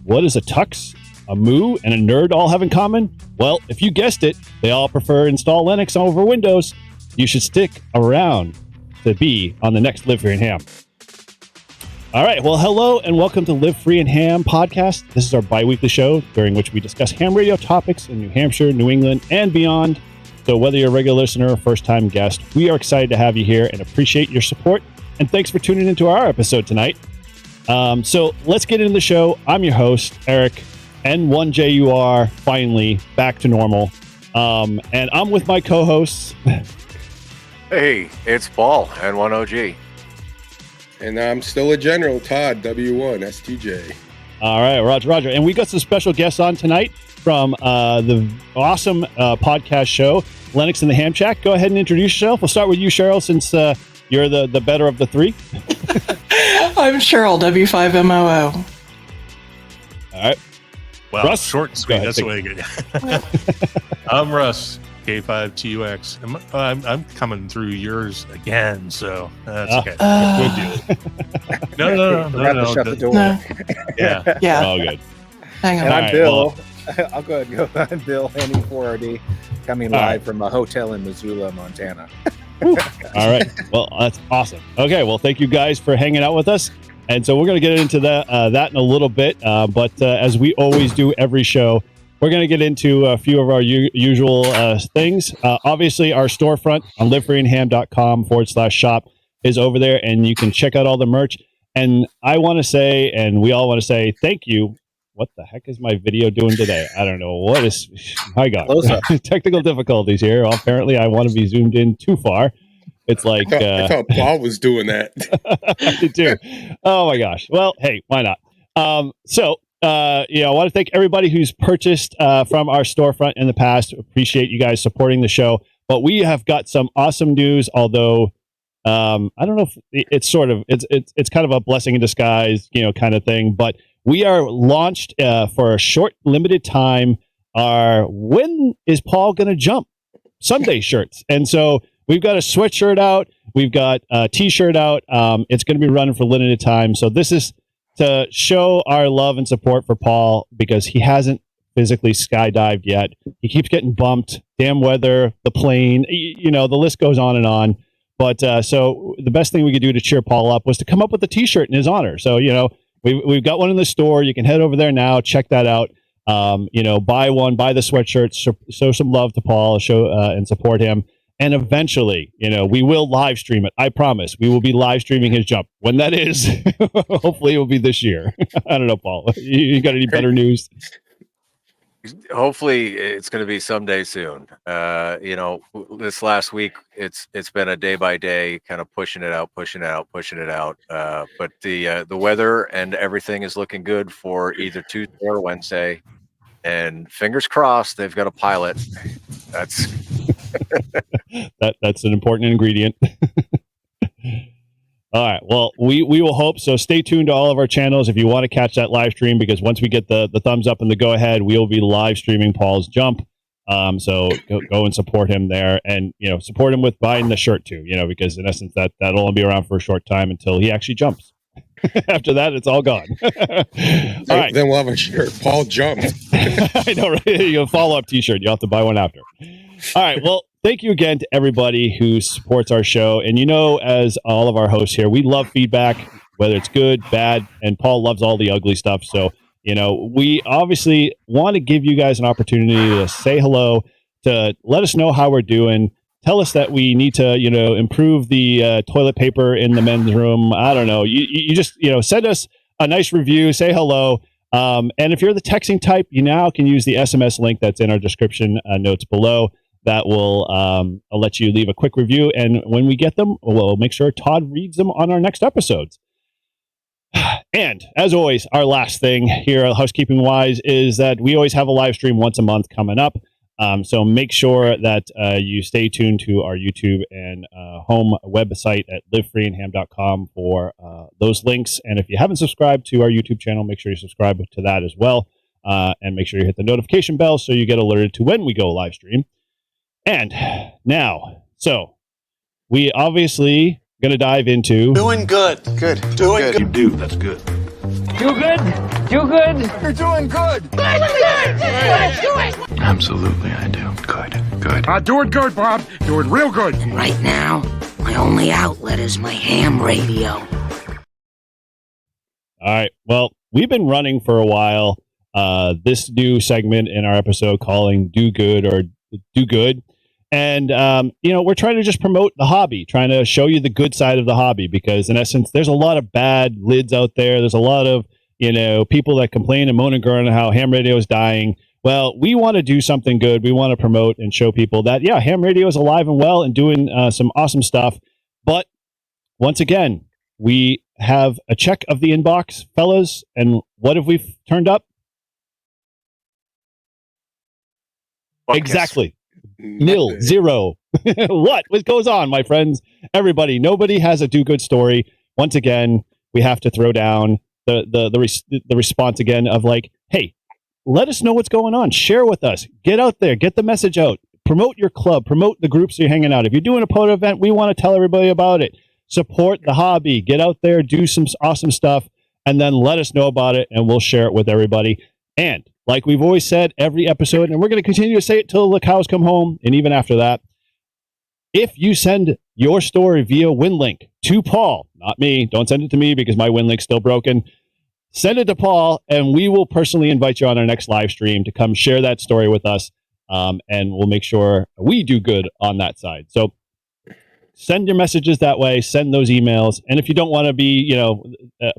What does a tux, a moo, and a nerd all have in common? Well, if you guessed it, they all prefer install Linux over Windows. You should stick around to be on the next Live Free and Ham. All right, well, hello and welcome to Live Free and Ham podcast. This is our bi-weekly show during which we discuss ham radio topics in New Hampshire, New England, and beyond. So whether you're a regular listener or first-time guest, we are excited to have you here and appreciate your support. And thanks for tuning into our episode tonight. So let's get into the show. I'm your host, Eric, N1JUR, finally back to normal. And I'm with my co-hosts. Hey, it's Paul, N1OG. And I'm still a general, Todd, W1, STJ. All right, Roger. And we got some special guests on tonight from the awesome podcast show, Linux and the Ham Shack. Go ahead and introduce yourself. We'll start with you, Cheryl, since you're the better of the three. I'm Cheryl, W5MOO. All right. Well, Russ? short and sweet. That's the way to go. I'm Russ, K5TUX. I'm coming through yours again, so that's okay. We'll do it. No. Shut the door. No. Yeah. Oh, good. Hang on. And All I'm right, Bill. I'll go ahead and go. I'm Bill, Henning4RD, coming All live right. from a hotel in Missoula, Montana. All right. Well, that's awesome. Okay. Well, thank you guys for hanging out with us. And so we're going to get into that in a little bit. But as we always do every show, we're going to get into a few of our usual things. Obviously, our storefront on livefreeandham.com/shop is over there, and you can check out all the merch. And I want to say, and we all want to say, thank you. What the heck is my video doing today? I don't know. What is, my God. Technical difficulties here. Well, apparently, I want to be zoomed in too far. It's like... I thought Paul was doing that. I did too. Oh, my gosh. Well, hey, why not? I want to thank everybody who's purchased from our storefront in the past. Appreciate you guys supporting the show. But we have got some awesome news, although I don't know if it's sort of, it's kind of a blessing in disguise, kind of thing. But we are launched for a short, limited time. Our When Is Paul Gonna Jump? Sunday shirts. And so we've got a sweatshirt out. We've got a t-shirt out. It's going to be running for limited time. So this is to show our love and support for Paul because he hasn't physically skydived yet. He keeps getting bumped. Damn weather, the plane, the list goes on and on. But so the best thing we could do to cheer Paul up was to come up with a t-shirt in his honor. So, we've got one in the store. You can head over there now. Check that out. Buy one, buy the sweatshirt, show some love to Paul, show and support him. And eventually, we will live stream it. I promise. We will be live streaming his jump. When that is, hopefully it will be this year. I don't know, Paul. You got any better news? Hopefully it's going to be someday soon. This last week, it's been a day by day kind of pushing it out. But the weather and everything is looking good for either Tuesday or Wednesday. And fingers crossed, they've got a pilot. That's that's an important ingredient. All right. Well, we will hope. So stay tuned to all of our channels if you want to catch that live stream, because once we get the thumbs up and the go ahead, we will be live streaming Paul's jump. So go and support him there, and support him with buying the shirt too. Because in essence that'll only be around for a short time until he actually jumps. After that, it's all gone. All right. Then we'll have a shirt. Paul jumped. I know, right? You'll follow-up t-shirt. You'll have to buy one after. All right. Well, thank you again to everybody who supports our show. And as all of our hosts here, we love feedback, whether it's good, bad, and Paul loves all the ugly stuff. So, we obviously want to give you guys an opportunity to say hello, to let us know how we're doing. Tell us that we need to, improve the toilet paper in the men's room. I don't know. You just, send us a nice review, say hello. And if you're the texting type, you now can use the SMS link that's in our description notes below. That will I'll let you leave a quick review. And when we get them, we'll make sure Todd reads them on our next episodes. And as always, our last thing here, housekeeping wise, is that we always have a live stream once a month coming up. So make sure that you stay tuned to our YouTube and home website at livefreeandham.com for those links. And if you haven't subscribed to our YouTube channel, make sure you subscribe to that as well. And make sure you hit the notification bell so you get alerted to when we go live stream. And now, so we obviously going to dive into... Doing good. Good. Doing good. You do. That's good. Do good? Do good? You're doing good. Absolutely, I do. Good. Doing good, Bob. Doing real good. Right now, my only outlet is my ham radio. All right. Well, we've been running for a while this new segment in our episode calling Do Good or Do Good. And, we're trying to just promote the hobby, trying to show you the good side of the hobby, because in essence, there's a lot of bad lids out there. There's a lot of, people that complain and moan and groan on how ham radio is dying. Well, we want to do something good. We want to promote and show people that, ham radio is alive and well and doing some awesome stuff. But once again, we have a check of the inbox, fellas. And what have we turned up? Exactly. Nil, zero. What goes on, my friends? Everybody, nobody has a do good story. Once again, we have to throw down the response again of like, hey, let us know what's going on. Share with us. Get out there. Get the message out. Promote your club. Promote the groups you're hanging out. If you're doing a POTA event, we want to tell everybody about it. Support the hobby. Get out there. Do some awesome stuff. And then let us know about it, and we'll share it with everybody. And like we've always said every episode, and we're going to continue to say it till the cows come home, and even after that, if you send your story via WinLink to Paul, not me, don't send it to me because my WinLink's still broken. Send it to Paul, and we will personally invite you on our next live stream to come share that story with us, and we'll make sure we do good on that side. So send your messages that way, send those emails, and if you don't want to be,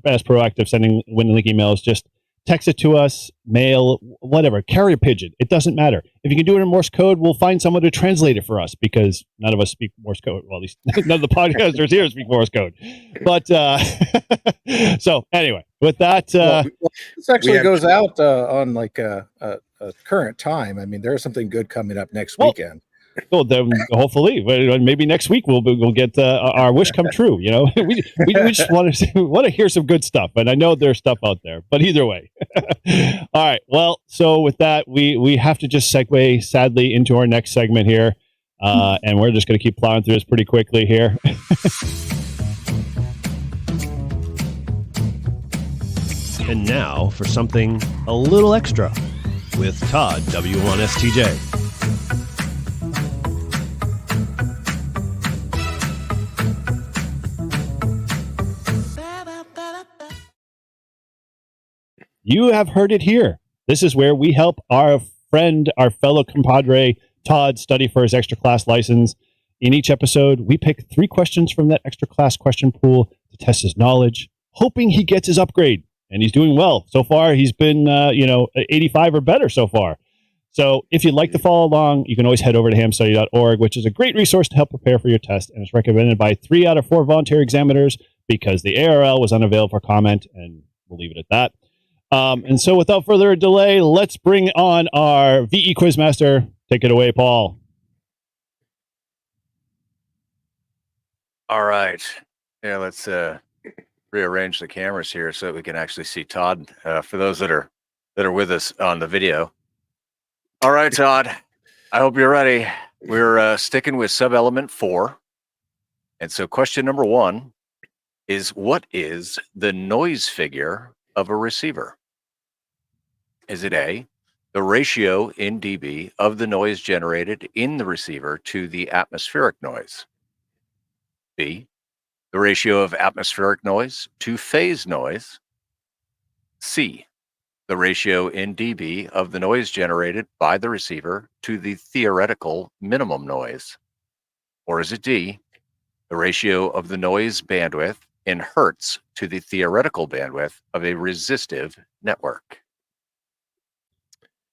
as proactive sending WinLink emails, just text it to us, mail, whatever, carrier pigeon. It doesn't matter. If you can do it in Morse code, we'll find someone to translate it for us because none of us speak Morse code. Well, at least none of the podcasters here speak Morse code. But so anyway, with that, this actually goes out on like a current time. I mean, there's something good coming up next weekend. Well, then hopefully, maybe next week we'll get our wish come true. We just want to hear some good stuff, and I know there's stuff out there. But either way, all right. Well, so with that, we have to just segue sadly into our next segment here, and we're just going to keep plowing through this pretty quickly here. And now for something a little extra with Todd W1STJ. You have heard it here. This is where we help our friend, our fellow compadre, Todd, study for his extra class license. In each episode, we pick 3 questions from that extra class question pool to test his knowledge, hoping he gets his upgrade. And he's doing well. So far, he's been, 85 or better so far. So if you'd like to follow along, you can always head over to hamstudy.org, which is a great resource to help prepare for your test. And it's recommended by 3 out of 4 voluntary examiners because the ARL was unavailable for comment, and we'll leave it at that. And so without further delay, let's bring on our VE Quizmaster. Take it away, Paul. All right. Yeah, let's rearrange the cameras here so that we can actually see Todd for those that are with us on the video. All right, Todd, I hope you're ready. We're sticking with sub-element 4. And so question number 1 is, what is the noise figure of a receiver? Is it A, the ratio in dB of the noise generated in the receiver to the atmospheric noise? B, the ratio of atmospheric noise to phase noise? C, the ratio in dB of the noise generated by the receiver to the theoretical minimum noise? Or is it D, the ratio of the noise bandwidth in hertz to the theoretical bandwidth of a resistive network?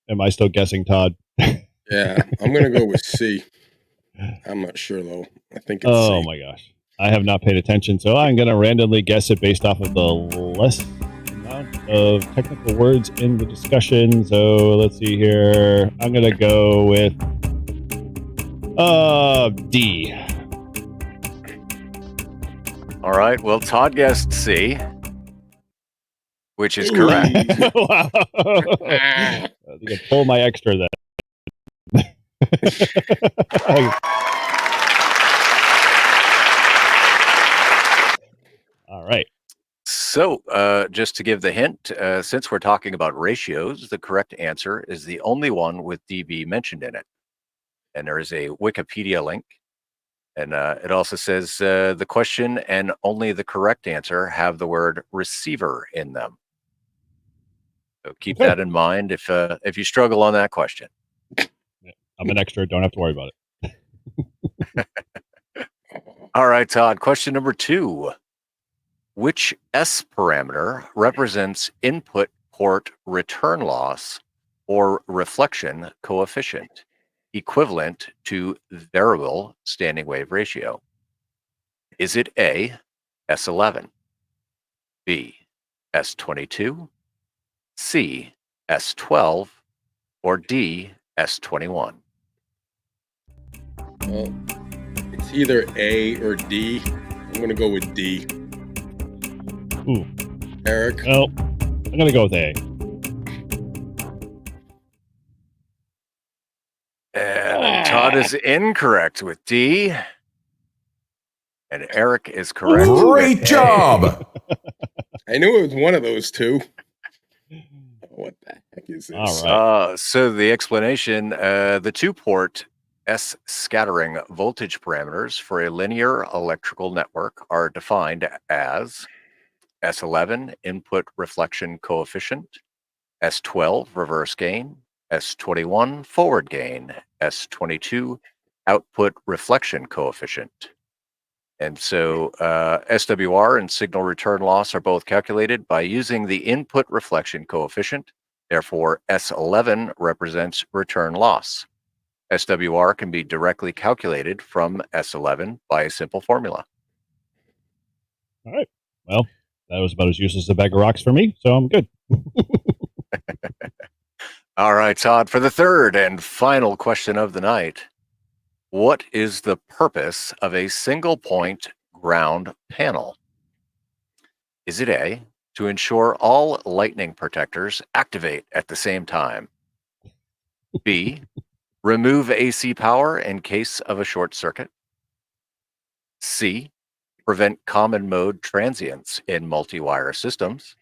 Am I still guessing, Todd? Yeah, I'm going to go with C. I'm not sure, though. I think it's Oh, C. my gosh. I have not paid attention, so I'm going to randomly guess it based off of the less amount of technical words in the discussion. So let's see here. I'm going to go with D. All right. Well, Todd guessed C, which is correct. Wow. You can pull my extra then. All right. So, just to give the hint, since we're talking about ratios, the correct answer is the only one with dB mentioned in it. And there is a Wikipedia link. And it also says the question and only the correct answer have the word receiver in them. So keep that in mind if you struggle on that question. I'm an extra. Don't have to worry about it. All right, Todd. Question number 2. Which S parameter represents input port return loss or reflection coefficient, equivalent to variable standing wave ratio? Is it A, S11, B, S22, C, S12, or D, S21? Well, it's either A or D. I'm going to go with D. Ooh. Eric? Well, I'm going to go with A. And Todd is incorrect with D. And Eric is correct. Great job. I knew it was one of those two. What the heck is this? All right. So the explanation, the 2-port S scattering voltage parameters for a linear electrical network are defined as S11 input reflection coefficient, S12 reverse gain, S21 forward gain, S22 output reflection coefficient. And so SWR and signal return loss are both calculated by using the input reflection coefficient. Therefore, S11 represents return loss. SWR can be directly calculated from S11 by a simple formula. All right. Well, that was about as useless as a bag of rocks for me, so I'm good. All right, Todd, for the third and final question of the night. What is the purpose of a single point ground panel? Is it A, to ensure all lightning protectors activate at the same time? B, remove AC power in case of a short circuit? C, prevent common mode transients in multi-wire systems?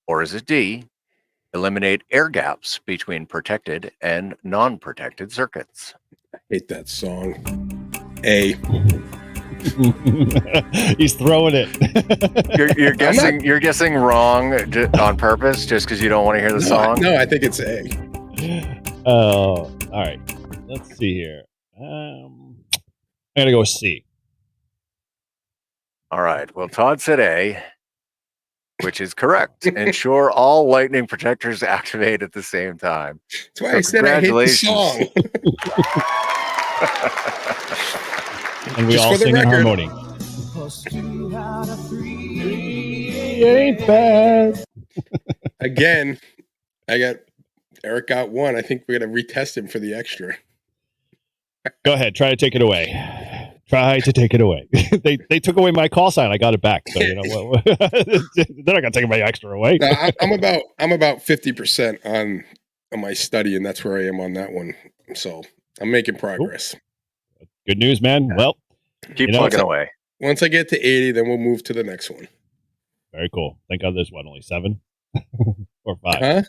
Or is it D, eliminate air gaps between protected and non-protected circuits? I hate that song. A. He's throwing it. You're guessing. You're guessing wrong on purpose, just because you don't want to hear the song. No, I think it's A. Oh, all right. Let's see here. I'm gonna go with C. All right. Well, Todd said A, which is correct. Ensure all lightning protectors activate at the same time. That's why I said I hate the song. And we Just all for the sing in record. harmony. Ain't bad. Again, Eric got one. I think we're gonna retest him for the extra. Go ahead, try to take it away. Try to take it away. They took away my call sign. I got it back. So you know what? They're not gonna take my extra away. No, I'm about 50% on my study, and that's where I am on that one. So I'm making progress. Cool. Good news, man. Well, keep plugging away. Once I get to 80, then we'll move to the next one. Very cool. Thank God there's what, only 7 or 5? Huh?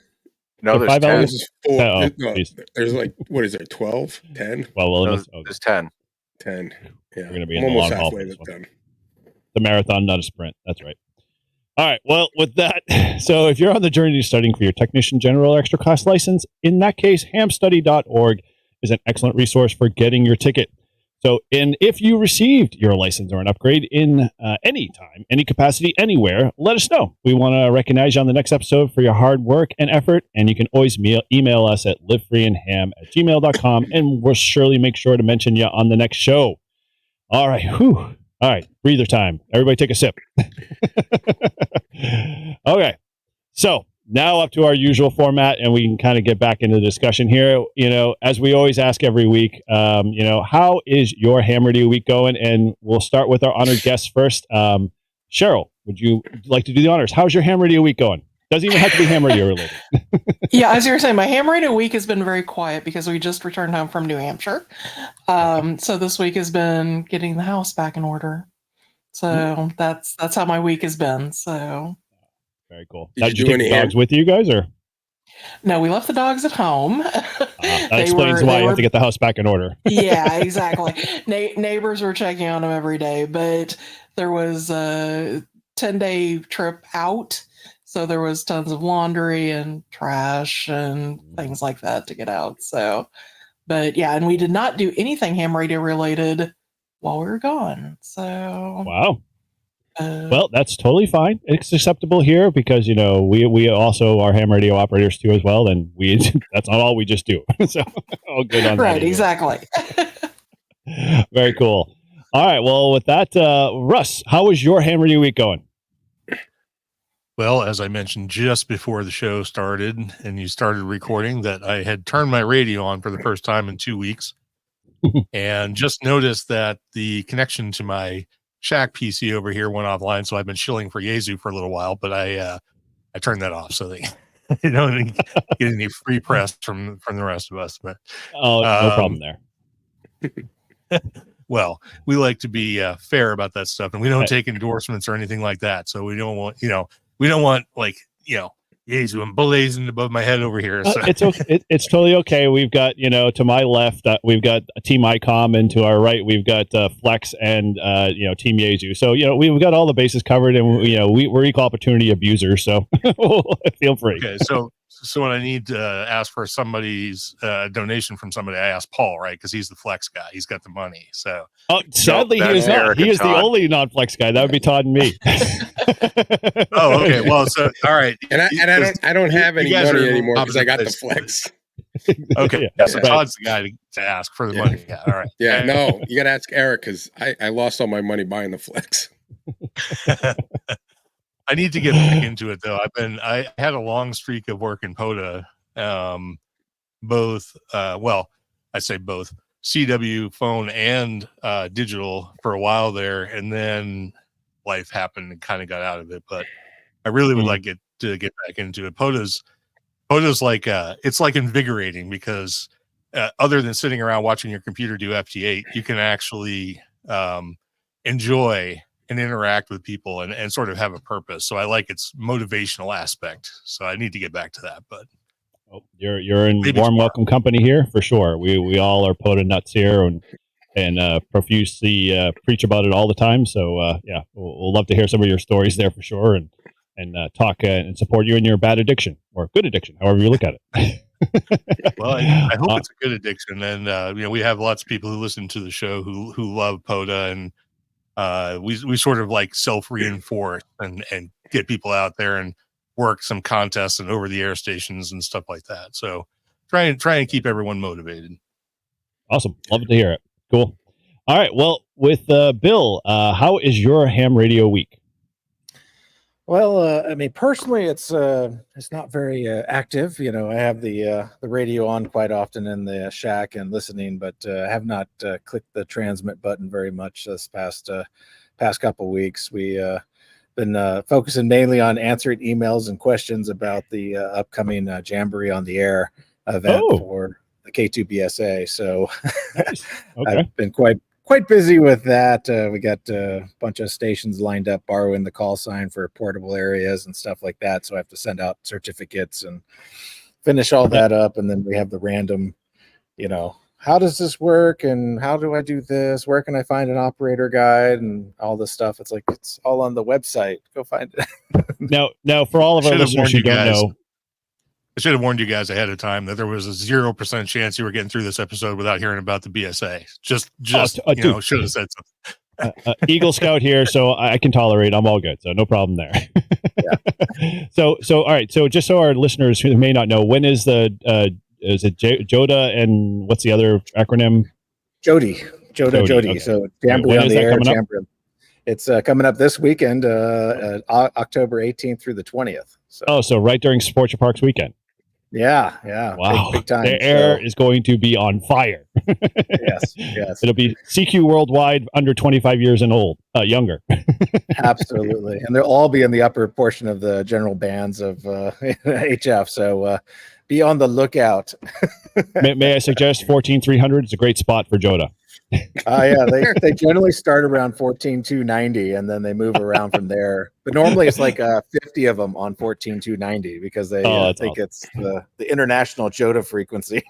No, there's 5 10. This is 4. Oh, No, there's like, what is there, 12? 10? Well, No, there's 10. 10. Yeah. We're going to be I'm in the almost long haul. halfway done. The marathon, not a sprint. That's right. All right. Well, with that, so if you're on the journey to studying for your technician general or extra class license, in that case, hamstudy.org is an excellent resource for getting your ticket. So, if you received your license or an upgrade in any time, any capacity, anywhere, let us know. We want to recognize you on the next episode for your hard work and effort. And you can always email us at livefreeandham@gmail.com, and we'll surely make sure to mention you on the next show. All right. Whew. All right. Breather time. Everybody take a sip. Okay. So, now up to our usual format, and we can kind of get back into the discussion here. You know, as we always ask every week, how is your Ham Radio week going? And we'll start with our honored guests first. Cheryl, would you like to do the honors? How's your Ham Radio week going? Doesn't even have to be Ham Radio related. Yeah, as you were saying, my Ham Radio week has been very quiet because we just returned home from New Hampshire. So this week has been getting the house back in order. So that's how my week has been. So very cool. Did You you do take any the dogs with you guys, or no, we left the dogs at home. that explains why you have to get the house back in order. Yeah, exactly. Neighbors were checking on them every day, but there was a 10-day trip out. So there was tons of laundry and trash and things like that to get out. So, but yeah, and we did not do anything ham radio related while we were gone. So, Wow. Well, that's totally fine. It's acceptable here because we also are ham radio operators too as well, and that's not all we just do. So all good on that. Right, exactly. Very cool. All right. Well, with that, Russ, how was your ham radio week going? Well, as I mentioned just before the show started and you started recording, that I had turned my radio on for the first time in 2 weeks and just noticed that the connection to my Shack PC over here went offline. So I've been shilling for Yaesu for a little while, but I turned that off so they don't get any free press from the rest of us. But no problem there. Well, we like to be fair about that stuff, and we don't take endorsements or anything like that. So we don't want Yaesu and blazing above my head over here. So. It's totally okay. We've got, to my left, we've got Team ICOM, and to our right, we've got Flex and, Team Yaesu. So, we've got all the bases covered, and, we're equal opportunity abusers. So feel free. Okay. So when I need to ask for somebody's donation from somebody, I ask Paul, right? Because he's the Flex guy. He's got the money. So sadly, he is not. He is the only non-Flex guy. That would be Todd and me. Oh, okay. Well, so all right. And I don't have any money anymore because I got the Flex. Okay. Yeah, so Todd's the guy to ask for the money. Yeah. All right. Yeah. No, you got to ask Eric because I lost all my money buying the Flex. I need to get back into it though. I had a long streak of work in POTA, both I say both CW, phone, and digital for a while there, and then life happened and kind of got out of it. But I really would like it to get back into it. POTA's like it's like invigorating because other than sitting around watching your computer do FT8, you can actually enjoy and interact with people and sort of have a purpose. So I like its motivational aspect. So I need to get back to that. But you're in warm welcome company here for sure. We all are POTA nuts here and profusely preach about it all the time. So we'll love to hear some of your stories there for sure and talk and support you in your bad addiction or good addiction, however you look at it. Well, I hope it's a good addiction. And we have lots of people who listen to the show who love POTA, and we sort of like self-reinforce and get people out there and work some contests and over the air stations and stuff like that. So try and keep everyone motivated. Awesome. Love to hear it. Cool. All right. Well, with Bill, how is your ham radio week? Well, personally, it's not very active. I have the radio on quite often in the shack and listening, but have not clicked the transmit button very much this past couple weeks. We been focusing mainly on answering emails and questions about the upcoming Jamboree on the Air event for the K2BSA. So nice. Okay. I've been quite busy with that. We got a bunch of stations lined up, borrowing the call sign for portable areas and stuff like that. So I have to send out certificates and finish all that up. And then we have the random, how does this work? And how do I do this? Where can I find an operator guide and all this stuff? It's like, it's all on the website. Go find it. Now for all of our listeners who don't know, I should have warned you guys ahead of time that there was a 0% chance you were getting through this episode without hearing about the BSA. Just should have said something. Eagle Scout here, so I can tolerate. I'm all good, so no problem there. Yeah. So all right. So just so our listeners who may not know, when is is it JOTA and what's the other acronym? JOTI. JOTA. Okay. So Jamboree on the Air. Jamboree. It's coming up this weekend, October 18th through the 20th. So right during Sports Parks weekend. Yeah. Wow. Big time. The air is going to be on fire. Yes. It'll be CQ worldwide under 25 years and younger. Absolutely. And they'll all be in the upper portion of the general bands of HF. So be on the lookout. May I suggest 14300 is a great spot for JOTA. Yeah, they generally start around 14,290 and then they move around from there. But normally it's like 50 of them on 14,290 because they think it's the international JOTA frequency.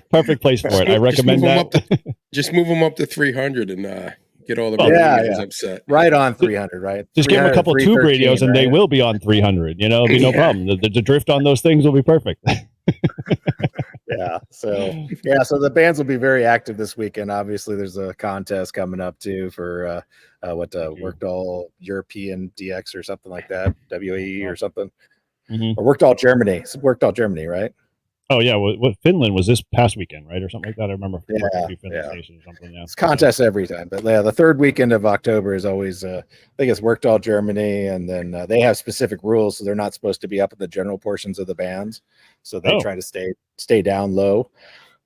Perfect place for it. I recommend that. Just move them up to 300 and get all the radios upset. Right on 300, right? Just give them a couple of tube radios and they will be on 300. It'll be no problem. The drift on those things will be perfect. So the bands will be very active this weekend. Obviously, there's a contest coming up too for Worked All European DX or something like that, WAE or something, or Worked All Germany. It's Worked All Germany, right? Oh yeah, what Finland was this past weekend, right, or something like that. I remember. Finland station or something. Yeah, it's contests every time, but the third weekend of October is always I think it's Worked All Germany, and then they have specific rules, so they're not supposed to be up in the general portions of the bands, so they try to stay down low.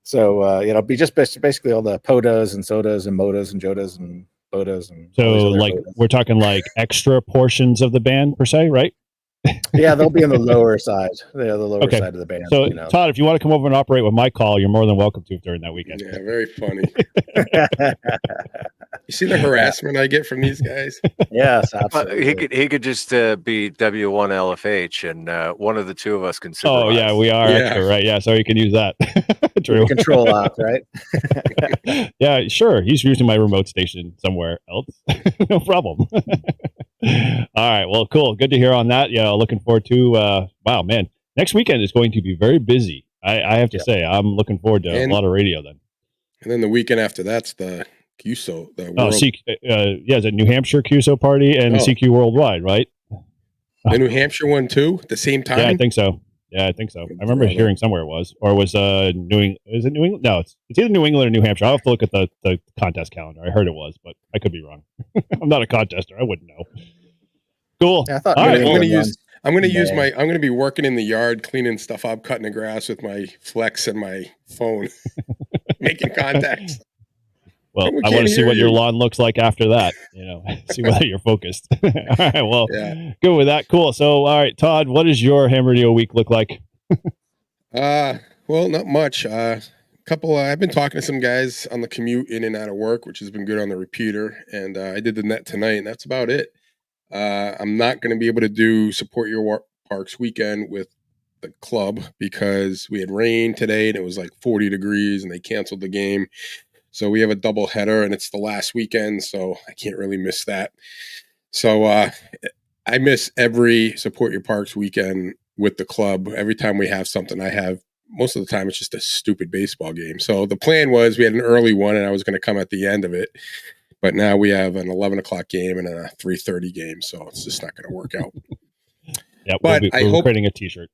So it'll be just basically all the PODAs and SODAs and MODAs and JOTAs and BODAs and so like PODAs. We're talking like extra portions of the band per se, right? Yeah, they'll be on the lower side. The lower side of the band. So, Todd, if you want to come over and operate with my call, you're more than welcome to during that weekend. Yeah, very funny. You see the harassment I get from these guys? Yes, absolutely. He could just be W1 LFH, and one of the two of us can. Oh yeah, we are extra, right? Yeah, so he can use that. True. Control out, right? Yeah, sure. He's using my remote station somewhere else. No problem. All right. Well, cool. Good to hear on that. Yeah, looking forward to. Wow, man. Next weekend is going to be very busy. I have to say, I'm looking forward to a lot of radio then. And then the weekend after that's the QSO. Is it New Hampshire QSO party and CQ Worldwide, right? The New Hampshire one too, at the same time. Yeah, I think so. I remember hearing somewhere it was, or was New England? Is it New England? No, it's either New England or New Hampshire. I'll have to look at the contest calendar. I heard it was, but I could be wrong. I'm not a contester. I wouldn't know. Cool. Yeah, I thought all right, I'm going to be working in the yard, cleaning stuff up, cutting the grass with my Flex and my phone, making contacts. Well, I want to see what your lawn looks like after that. See whether you're focused. All right. Well, good with that. Cool. So, all right, Todd, what does your ham radio week look like? Well, not much. I've been talking to some guys on the commute in and out of work, which has been good on the repeater. And I did the net tonight, and that's about it. I'm not going to be able to do Support Your Parks weekend with the club because we had rain today and it was like 40 degrees and they canceled the game. So we have a double header and it's the last weekend, so I can't really miss that. So I miss every Support Your Parks weekend with the club. Every time we have something, most of the time it's just a stupid baseball game. So the plan was we had an early one and I was going to come at the end of it. But now we have an 11 o'clock game and a 3:30 game, so it's just not going to work out. Yeah, but we're creating a T-shirt.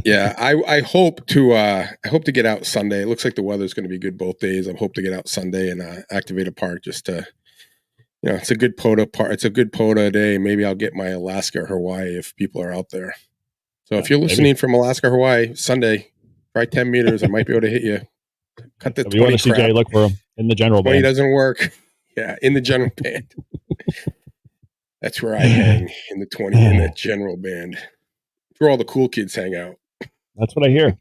Yeah, I hope to get out Sunday. It looks like the weather's going to be good both days. I hope to get out Sunday and activate a park just to, it's a good POTA park. It's a good POTA day. Maybe I'll get my Alaska or Hawaii if people are out there. So if you're listening from Alaska, Hawaii, Sunday, try 10 meters. I might be able to hit you. Cut the 20 If you want to see Jay, look for him in the general band. 20 doesn't work. Yeah, in the general band. That's where I hang, in the general band. It's where all the cool kids hang out. That's what I hear.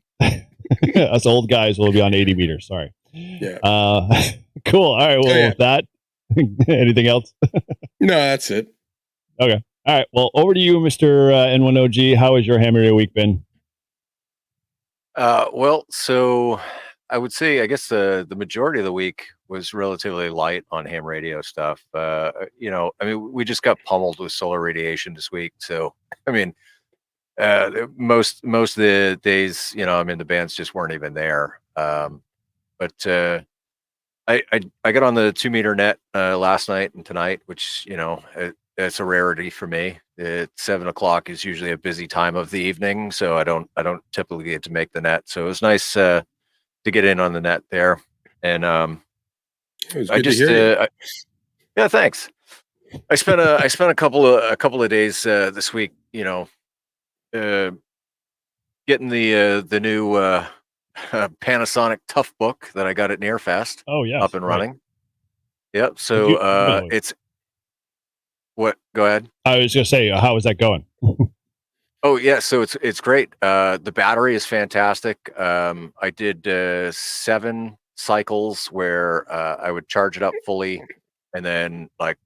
Us old guys will be on 80 meters. Sorry. Yeah. Cool. All right. Well, with that, anything else? No, that's it. Okay. All right. Well, over to you, Mr. N1OG. How has your ham radio week been? Well, so I would say, I guess the majority of the week was relatively light on ham radio stuff. We just got pummeled with solar radiation this week. So, most of the days, the bands just weren't even there. But I got on the 2 meter net last night and tonight, which, it's a rarity for me. 7 o'clock is usually a busy time of the evening. So I don't typically get to make the net. So it was nice to get in on the net there. And yeah, thanks. I spent a couple of days this week, getting the new Panasonic Tough Book that I got at Nearfest. Oh yeah, up and running. Yep. So it's what? Go ahead. I was going to say, how is that going? Oh yeah, so it's great. The battery is fantastic. I did 7 cycles where I would charge it up fully and then like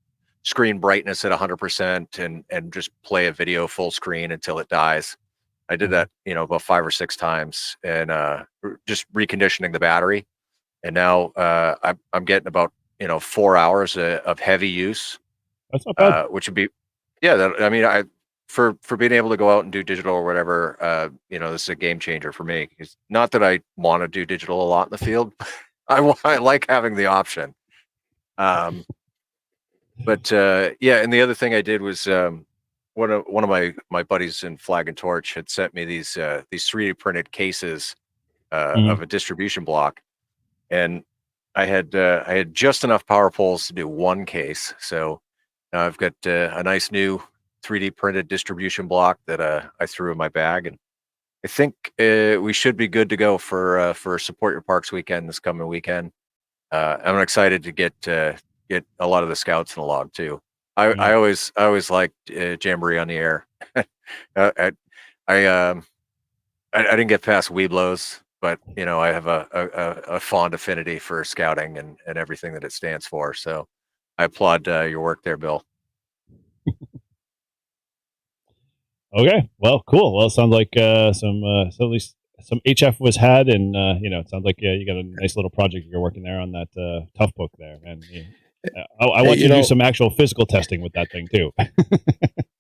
screen brightness at 100% and just play a video full screen until it dies. I did that, about 5 or 6 times, and just reconditioning the battery. And now I'm getting about 4 hours of heavy use. That's not bad. Which would be, I for being able to go out and do digital or whatever. This is a game changer for me. It's not that I want to do digital a lot in the field. I like having the option. And the other thing I did was one of my buddies in Flag and Torch had sent me these 3D printed cases of a distribution block, and I had just enough power poles to do one case. So now I've got a nice new 3D printed distribution block that I threw in my bag, and I think we should be good to go for Support Your Parks weekend this coming weekend. I'm excited to get a lot of the scouts in the log too. I always liked Jamboree on the Air. I didn't get past Weeblos, but I have a fond affinity for scouting and everything that it stands for. So I applaud your work there, Bill. Okay, well, cool. Well, it sounds like so at least some HF was had, and it sounds like you got a nice little project you're working there on that tough book there, and I want you to do some actual physical testing with that thing too.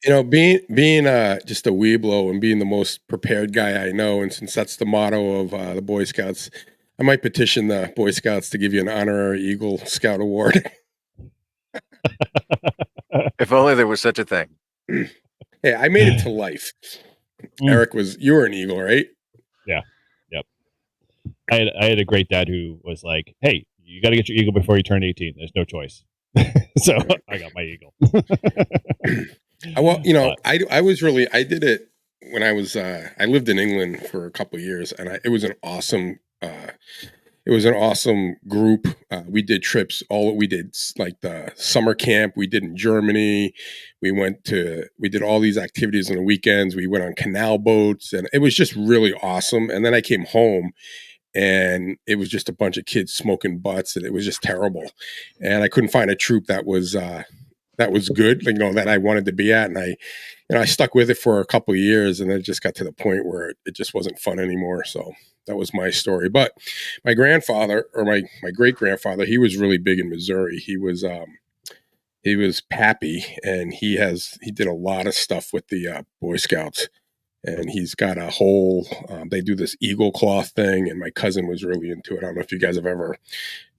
Being just a Weeblo and being the most prepared guy I know, and since that's the motto of the Boy Scouts, I might petition the Boy Scouts to give you an honorary Eagle Scout Award. If only there was such a thing. Hey, I made it to life. Eric, you were an Eagle, right? Yeah. Yep. I had a great dad who was like, "Hey, you got to get your Eagle before you turn 18. There's no choice." So I got my Eagle. I was really, I did it when I was, I lived in England for a couple of years, and it was an awesome, group. We did trips, we did like the summer camp we did in Germany. We did all these activities on the weekends. We went on canal boats, and it was just really awesome. And then I came home, and it was just a bunch of kids smoking butts, and it was just terrible. And I couldn't find a troop that was good, that I wanted to be at. And I stuck with it for a couple of years, and then it just got to the point where it just wasn't fun anymore. So that was my story. But my grandfather, or my great grandfather, he was really big in Missouri. He was Pappy, and he did a lot of stuff with the Boy Scouts. And he's got a whole, they do this eagle cloth thing, and my cousin was really into it. I don't know if you guys have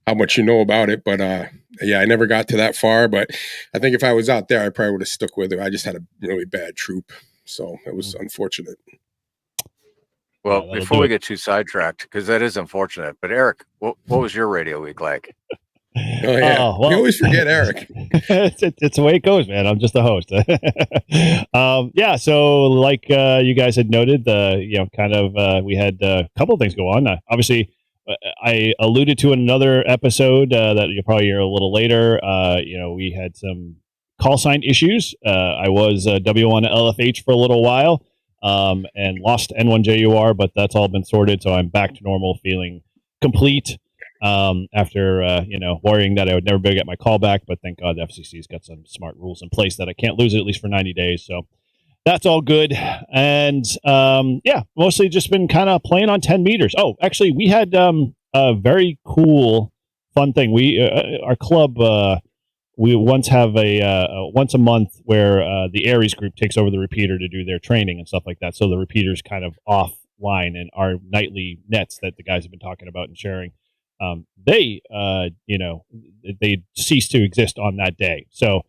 how much you know about it, but I never got to that far. But I think if I was out there, I probably would have stuck with it. I just had a really bad troop, so it was unfortunate. Well, before we get too sidetracked, because that is unfortunate, but Eric, what was your radio week like? Oh yeah, we always forget Eric. It's the way it goes, man. I'm just a host. So like you guys had noted, we had a couple of things go on. Obviously, I alluded to in another episode that you'll probably hear a little later. We had some call sign issues. I was W1 LFH for a little while, and lost N1JUR, but that's all been sorted, so I'm back to normal, feeling complete. After worrying that I would never be able to get my call back, but thank God the FCC's got some smart rules in place that I can't lose it at least for 90 days. So that's all good. And mostly just been kind of playing on 10 meters. Oh, actually, we had a very cool, fun thing. We our club we once have once a month where the Aries group takes over the repeater to do their training and stuff like that. So the repeater's kind of offline, and our nightly nets that the guys have been talking about and sharing. They cease to exist on that day. So,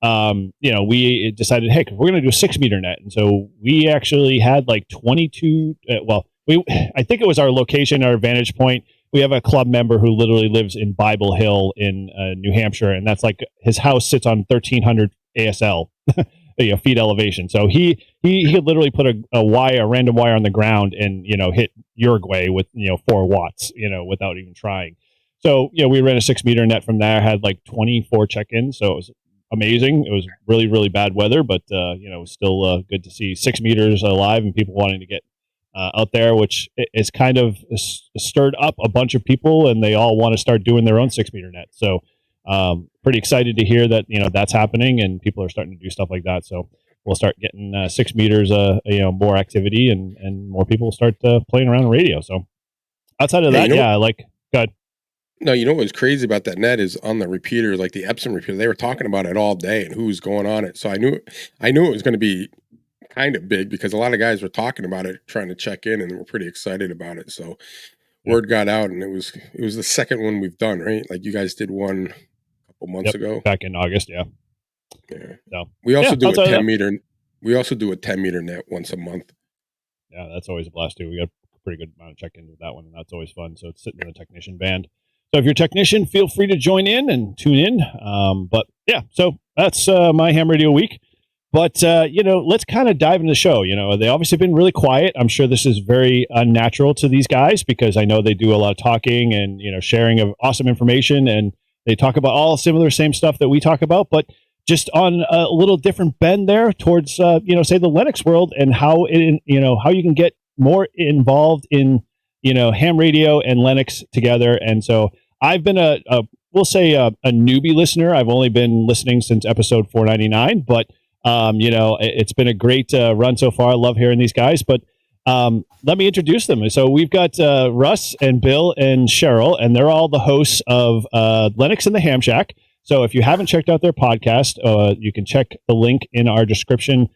we decided, hey, we're going to do a 6 meter net. And so we actually had like 22. I think it was our location, our vantage point. We have a club member who literally lives in Bible Hill in New Hampshire. And that's like his house sits on 1300 ASL. Feet elevation. So he could literally put a random wire on the ground and hit Uruguay with 4 watts without even trying. So we ran a 6 meter net from there, had like 24 check-ins, so it was amazing. It was really, really bad weather, but it was still good to see 6 meters alive and people wanting to get out there, which is kind of stirred up a bunch of people, and they all want to start doing their own 6-meter net. So pretty excited to hear that, that's happening and people are starting to do stuff like that. So we'll start getting 6 meters, more activity and more people will start playing around radio. So outside of that, good. No, you know what was crazy about that net is on the repeater, like the Epson repeater, they were talking about it all day and who was going on it. So I knew it was going to be kind of big because a lot of guys were talking about it, trying to check in, and were pretty excited about it. So word got out, and it was the second one we've done, right? Like you guys did one a couple months ago, back in August. Yeah. So we also do a 10-meter. We also do a 10-meter net once a month. Yeah, that's always a blast too. We got a pretty good amount of check-ins with that one, and that's always fun. So it's sitting in the technician band. So if you're a technician, feel free to join in and tune in. But yeah, so that's my ham radio week. But, let's kind of dive into the show. They obviously been really quiet. I'm sure this is very unnatural to these guys because I know they do a lot of talking and, sharing of awesome information. And they talk about all same stuff that we talk about, but just on a little different bend there towards, say the Linux world and how how you can get more involved in, ham radio and Linux together. And so I've been a newbie listener. I've only been listening since episode 499, but it's been a great run so far. I love hearing these guys, but let me introduce them. So we've got Russ and Bill and Cheryl, and they're all the hosts of Linux and the Ham Shack. So if you haven't checked out their podcast, you can check the link in our description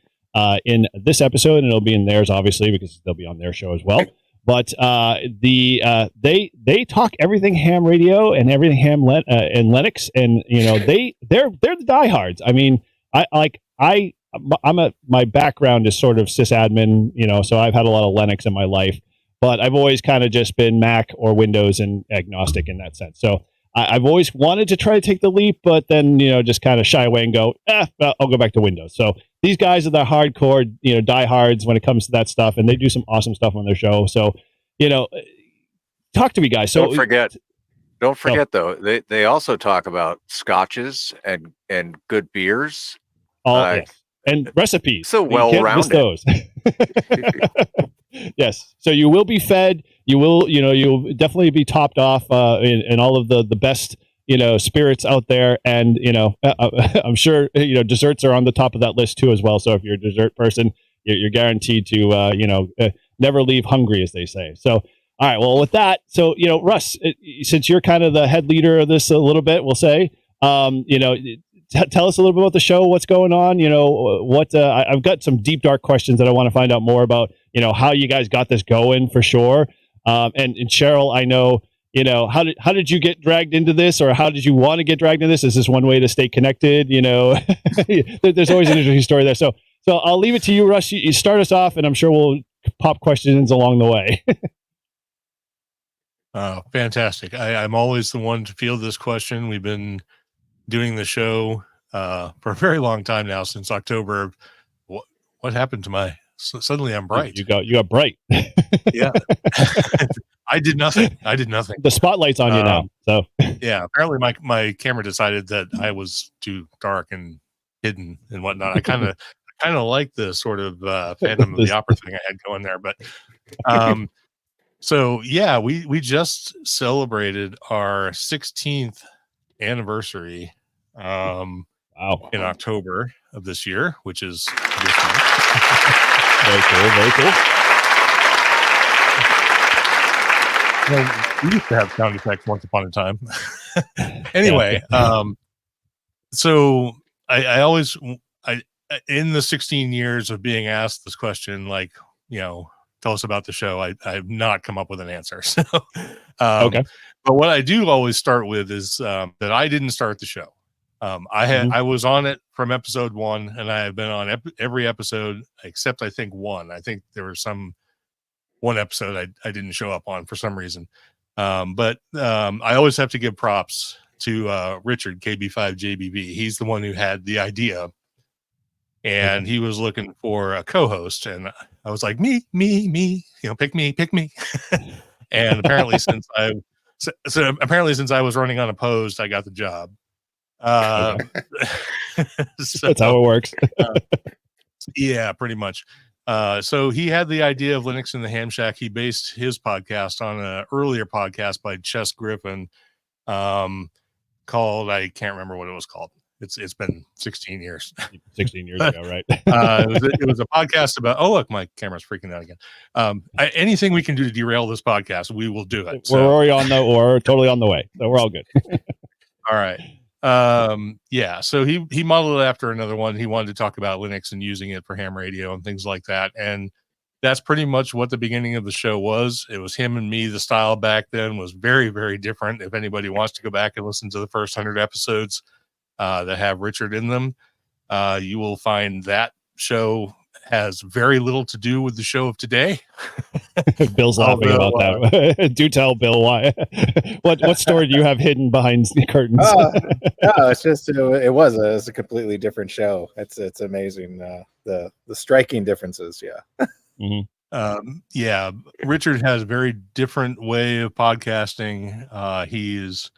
in this episode, and it'll be in theirs, obviously, because they'll be on their show as well. But they talk everything ham radio and everything ham and Linux, and they're the diehards. I mean, my background is sort of sysadmin, so I've had a lot of Linux in my life, but I've always kind of just been Mac or Windows and agnostic in that sense. So I've always wanted to try to take the leap, but then, just kind of shy away and go, I'll go back to Windows. So these guys are the hardcore, diehards when it comes to that stuff, and they do some awesome stuff on their show. So, talk to me, guys. So don't forget though, they also talk about scotches and good beers. Yes. And recipes. So well-rounded. Those. Yes. So you will be fed. You will, you'll definitely be topped off in all of the best, spirits out there. And, I'm sure, desserts are on the top of that list too as well. So if you're a dessert person, you're guaranteed to, never leave hungry, as they say. So, all right. Well, with that, so, Russ, since you're kind of the head leader of this a little bit, we'll say, tell us a little bit about the show, what's going on, I've got some deep, dark questions that I want to find out more about, how you guys got this going for sure. And Cheryl, I know, how did you get dragged into this, or how did you want to get dragged into this? Is this one way to stay connected? There's always an interesting story there. So I'll leave it to you, Russ. You start us off, and I'm sure we'll pop questions along the way. Oh, fantastic. I'm always the one to field this question. We've been doing the show for a very long time now, since October. What happened to my suddenly I'm bright? You got bright. Yeah. I did nothing. The spotlight's on you now. So yeah, apparently my camera decided that I was too dark and hidden and whatnot. I kind of like the sort of Phantom of the Opera thing I had going there, but so yeah, we just celebrated our 16th anniversary in October of this year, which is this month. Very cool. We used to have sound effects once upon a time. Anyway, so I always in the 16 years of being asked this question, like, tell us about the show, I have not come up with an answer. So okay. But what I do always start with is that I didn't start the show. I was on it from episode 1, and I have been on every episode except I think one. I think there was one episode I didn't show up on for some reason. But I always have to give props to Richard KB5JBB. He's the one who had the idea, and he was looking for a co-host, and I was like, me, pick me. And apparently since I was running unopposed, I got the job. So, that's how it works. Yeah, pretty much. So he had the idea of Linux in the Ham Shack. He based his podcast on an earlier podcast by Chess Griffin, called, I can't remember what it was called. It's been 16 years. 16 years ago, right? It was a podcast about, oh, look, my camera's freaking out again. Anything we can do to derail this podcast, we will do it. We're already we're totally on the way. So we're all good. All right. Yeah. So he modeled it after another one. He wanted to talk about Linux and using it for ham radio and things like that. And that's pretty much what the beginning of the show was. It was him and me. The style back then was very, very different. If anybody wants to go back and listen to the first 100 episodes that have Richard in them, you will find that show has very little to do with the show of today. Bill's laughing about that. Do tell Bill why. What story do you have hidden behind the curtains? No, it's just it was a completely different show. It's amazing the striking differences. Yeah. Mm-hmm. Yeah, Richard has a very different way of podcasting. He's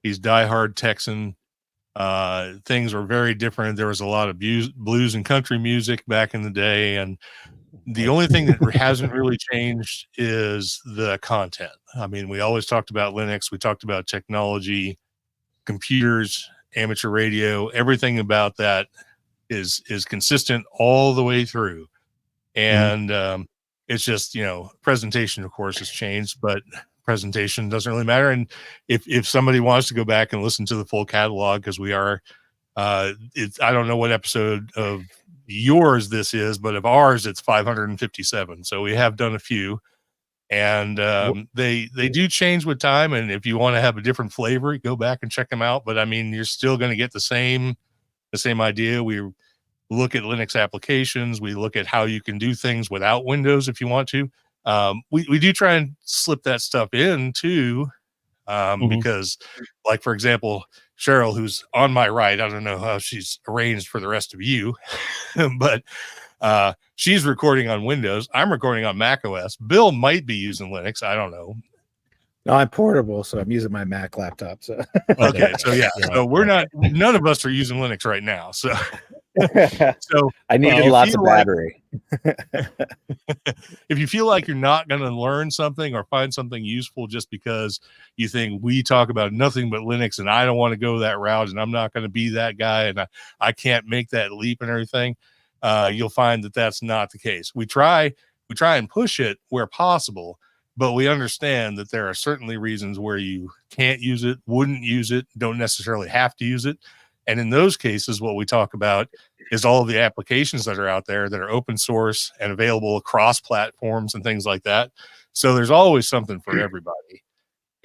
diehard Texan. Things were very different. There was a lot of blues and country music back in the day, and the only thing that hasn't really changed is the content. I mean, we always talked about Linux, we talked about technology, computers, amateur radio, everything about that is consistent all the way through. And it's just, presentation, of course, has changed, but presentation doesn't really matter. And if somebody wants to go back and listen to the full catalog, because we are, I don't know what episode of yours this is, but of ours, it's 557. So we have done a few, and they do change with time. And if you want to have a different flavor, go back and check them out. But I mean, you're still going to get the same idea. We look at Linux applications. We look at how you can do things without Windows if you want to. We do try and slip that stuff in too, because, like, for example, Cheryl, who's on my right, I don't know how she's arranged for the rest of you, but she's recording on Windows. I'm recording on Mac OS. Bill might be using Linux. I don't know. No, I'm portable, so I'm using my Mac laptop. So okay, so yeah, so none of us are using Linux right now. So I need lots of battery. If you feel like you're not going to learn something or find something useful just because you think we talk about nothing but Linux and I don't want to go that route and I'm not going to be that guy and I can't make that leap and everything, you'll find that that's not the case. We try and push it where possible, but we understand that there are certainly reasons where you can't use it, wouldn't use it, don't necessarily have to use it. And in those cases, what we talk about is all of the applications that are out there that are open source and available across platforms and things like that. So there's always something for everybody.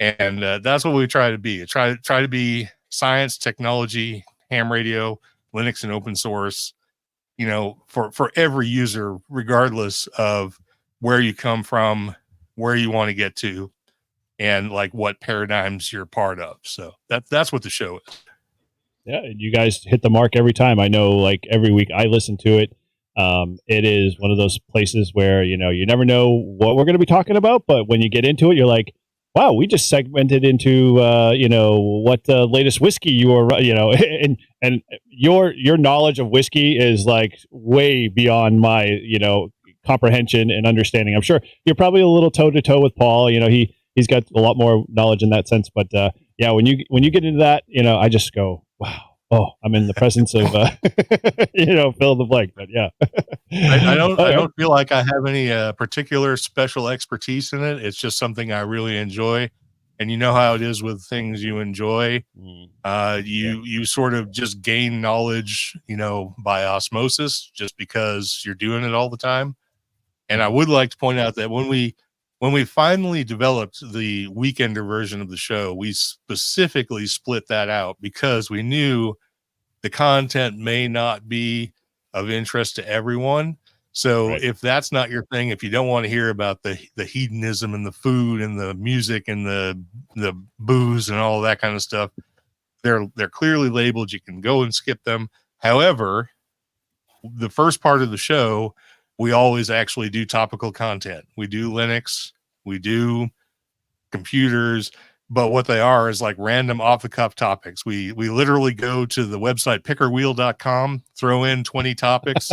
And that's what we try to be. Try to be science, technology, ham radio, Linux, and open source, for every user, regardless of where you come from, where you want to get to, and like what paradigms you're part of. So that's what the show is. Yeah, you guys hit the mark every time. I know, like, every week I listen to it. It is one of those places where, you never know what we're going to be talking about, but when you get into it, you're like, wow, we just segmented into, what the latest whiskey you are, and your knowledge of whiskey is like way beyond my, comprehension and understanding. I'm sure you're probably a little toe to toe with Paul. He's got a lot more knowledge in that sense, but yeah, when you get into that, I just go, wow. Oh, I'm in the presence of, fill in the blank. But yeah, I don't feel like I have any particular special expertise in it. It's just something I really enjoy, and you know how it is with things you enjoy. You sort of just gain knowledge, by osmosis, just because you're doing it all the time. And I would like to point out that when we finally developed the weekender version of the show, we specifically split that out because we knew the content may not be of interest to everyone. So if that's not your thing, if you don't want to hear about the hedonism and the food and the music and the booze and all that kind of stuff, they're clearly labeled. You can go and skip them. However, the first part of the show, we always actually do topical content. We do Linux, we do computers, but what they are is like random off the cuff topics. We literally go to the website pickerwheel.com, throw in 20 topics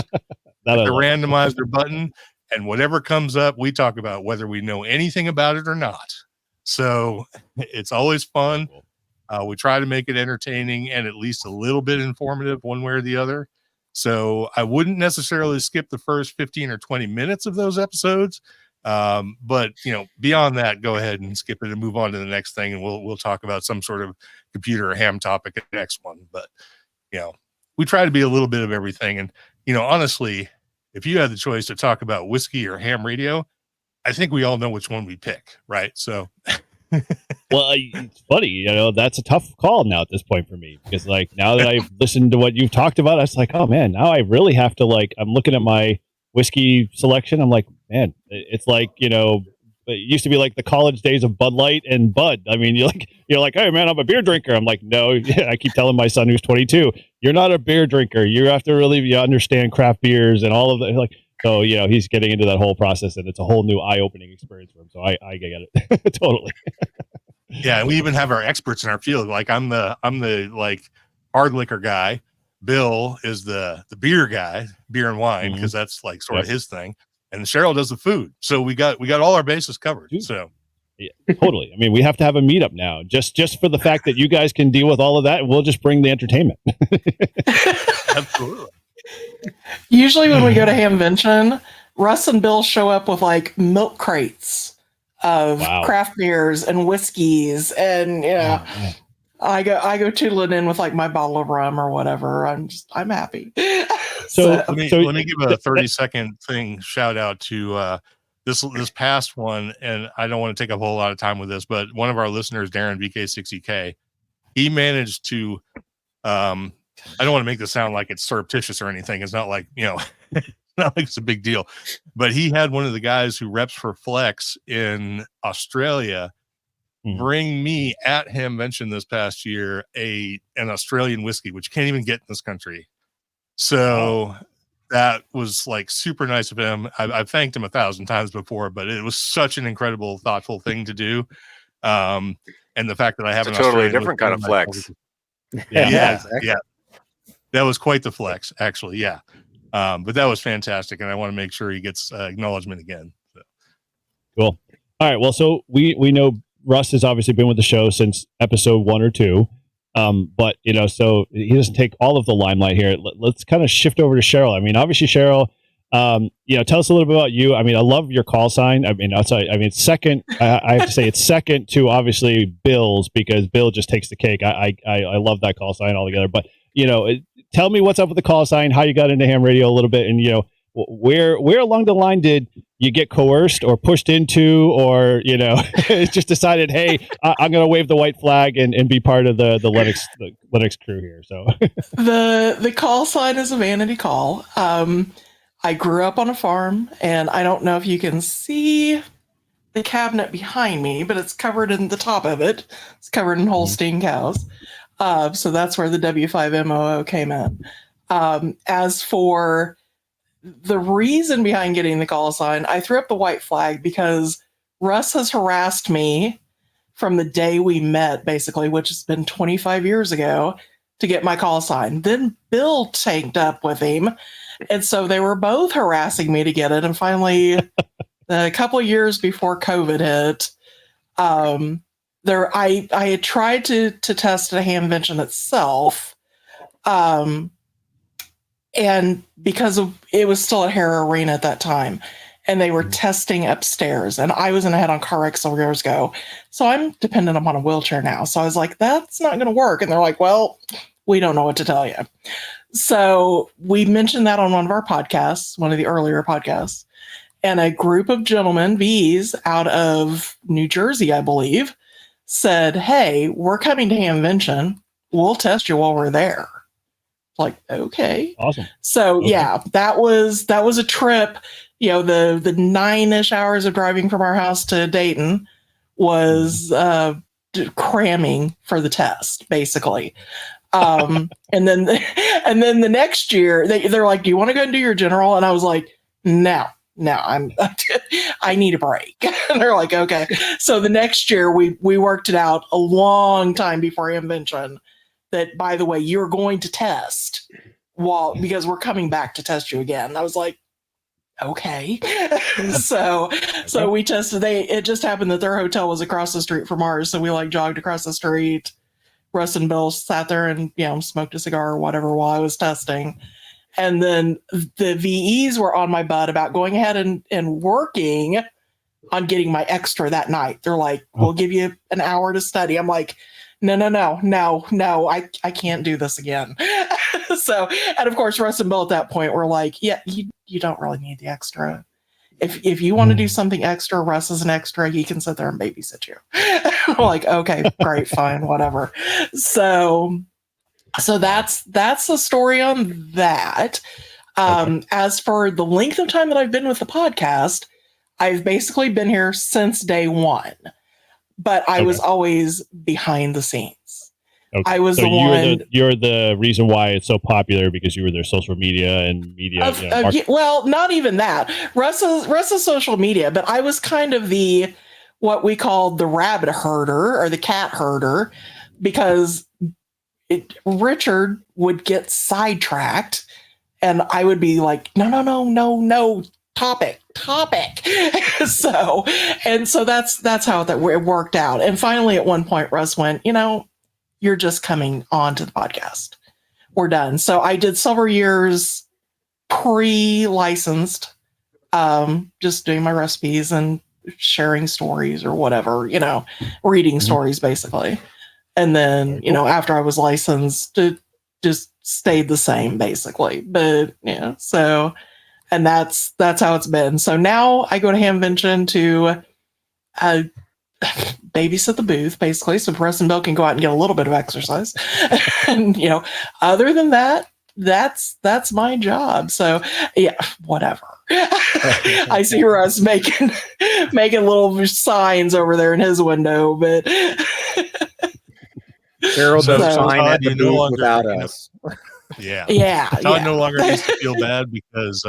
That the randomizer button, and whatever comes up, we talk about whether we know anything about it or not. So it's always fun. We try to make it entertaining and at least a little bit informative one way or the other. So I wouldn't necessarily skip the first 15 or 20 minutes of those episodes. But beyond that, go ahead and skip it and move on to the next thing. And we'll talk about some sort of computer or ham topic at the next one. But, we try to be a little bit of everything. And, honestly, if you had the choice to talk about whiskey or ham radio, I think we all know which one we pick. Right. So, well, it's funny, that's a tough call now at this point for me, because now that I've listened to what you've talked about, I was like, oh man, now I really have to I'm looking at my whiskey selection. I'm like, man, it's it used to be like the college days of Bud Light and Bud. I mean, you're like, hey man, I'm a beer drinker. I'm like, no, I keep telling my son who's 22, you're not a beer drinker. You have to really understand craft beers and all of that. So, he's getting into that whole process, and it's a whole new eye-opening experience for him. So I get it totally. Yeah, and we even have our experts in our field. I'm the hard liquor guy. Bill is the beer guy, beer and wine, because that's sort of his thing. And Cheryl does the food. So we got all our bases covered. So yeah, totally. I mean, we have to have a meetup now, just for the fact that you guys can deal with all of that. We'll just bring the entertainment. Absolutely. Usually when we go to Hamvention, Russ and Bill show up with milk crates of craft beers and whiskeys, and I go tootling in with my bottle of rum or whatever. I'm happy. So let me give a 30-second thing shout out to this past one, and I don't want to take up a whole lot of time with this, but one of our listeners, Darren VK60K, he managed to I don't want to make this sound like it's surreptitious or anything. It's not like, it's not like it's a big deal, but he had one of the guys who reps for Flex in Australia bring me at Hamvention this past year an Australian whiskey, which can't even get in this country. So that was super nice of him. I've thanked him 1,000 times before, but it was such an incredible, thoughtful thing to do. And the fact that I have a totally different kind of flex. Yeah. That was quite the flex, actually. Yeah. But that was fantastic. And I want to make sure he gets acknowledgement again. So. Cool. All right. Well, so we know Russ has obviously been with the show since episode 1 or 2. But, so he doesn't take all of the limelight here. Let's kind of shift over to Cheryl. I mean, obviously, Cheryl, tell us a little bit about you. I mean, I love your call sign. I mean, it's second. I have to say it's second to obviously Bill's, because Bill just takes the cake. I love that call sign altogether. But, tell me what's up with the call sign, how you got into ham radio a little bit, and, where along the line did you get coerced or pushed into, or just decided, hey, I'm going to wave the white flag and be part of the Linux crew here. So the call sign is a vanity call. I grew up on a farm, and I don't know if you can see the cabinet behind me, but it's covered in the top of it. It's covered in Holstein cows. So that's where the W5MOO came in. As for the reason behind getting the call sign, I threw up the white flag because Russ has harassed me from the day we met, basically, which has been 25 years ago, to get my call sign. Then Bill tanked up with him, and so they were both harassing me to get it. And finally, a couple of years before COVID hit, I had tried to test a Hamvention itself, and because it was still at Hara Arena at that time, and they were testing upstairs, and I was in a head-on car wreck several years ago, so I'm dependent upon a wheelchair now. So I was like, that's not going to work. And they're like, well, we don't know what to tell you. So we mentioned that on one of our podcasts, one of the earlier podcasts, and a group of gentlemen, V's, out of New Jersey, I believe, said, hey, we're coming to Hamvention. We'll test you while we're there. Like, okay. Awesome. So yeah, that was a trip. The 9-ish hours of driving from our house to Dayton was cramming for the test, basically. And then the next year they're like, do you want to go and do your general? And I was like, no, I need a break. And they're like, okay. So the next year we worked it out a long time before Hamvention that, by the way, you're going to test because we're coming back to test you again. And I was like, okay. so we tested. It just happened that their hotel was across the street from ours, so we like jogged across the street. Russ and Bill sat there and smoked a cigar or whatever while I was testing. And then the VEs were on my butt about going ahead and working on getting my extra that night. They're like, we'll give you an hour to study. I'm like, no, I can't do this again. So, and of course, Russ and Bill at that point were like, yeah, you don't really need the extra. If you want to do something extra, Russ is an extra. He can sit there and babysit you. I'm like, okay, great, fine, whatever. So that's the story on that. As for the length of time that I've been with the podcast, I've basically been here since day one, but I was always behind the scenes. Okay. I was so the you're the reason why it's so popular, because you were their social media and media. Well, not even that. Russ's social media, but I was kind of what we called the rabbit herder or the cat herder, because Richard would get sidetracked, and I would be like, no, topic. so that's how it worked out. And finally, at one point, Russ went, you're just coming on to the podcast. We're done. So I did several years pre-licensed, just doing my recipes and sharing stories or whatever, reading stories basically. And then, after I was licensed, it just stayed the same basically. But so, and that's how it's been. So now I go to Hamvention to babysit the booth basically, so Russ and Bill can go out and get a little bit of exercise. And other than that, that's my job. So yeah, whatever. I see Russ making little signs over there in his window, but Cheryl does fine at the booth without us. Yeah. Todd no longer needs to feel bad because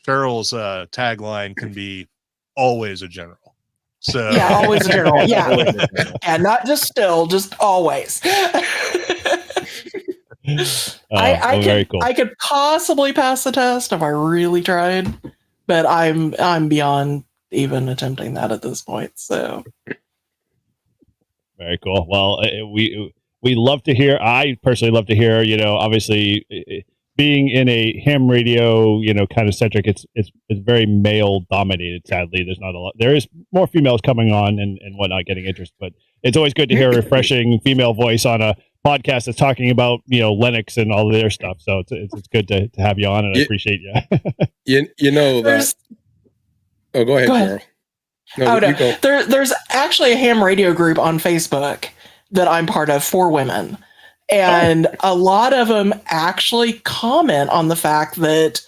Cheryl's tagline can be always a general. So yeah, always a general. Yeah. Yeah, not just still, just always. Very cool. I could possibly pass the test if I really tried, but I'm beyond even attempting that at this point. So very cool. Well, we love to hear. I personally love to hear. Obviously, being in a ham radio, kind of centric, it's very male dominated. Sadly, there's not a lot. There is more females coming on and whatnot, getting interest, but it's always good to hear a refreshing female voice on a podcast that's talking about Linux and all of their stuff. So it's good to have you on, and I appreciate you. that. Oh, go ahead, Carol. No. There's actually a ham radio group on Facebook that I'm part of for women. And a lot of them actually comment on the fact that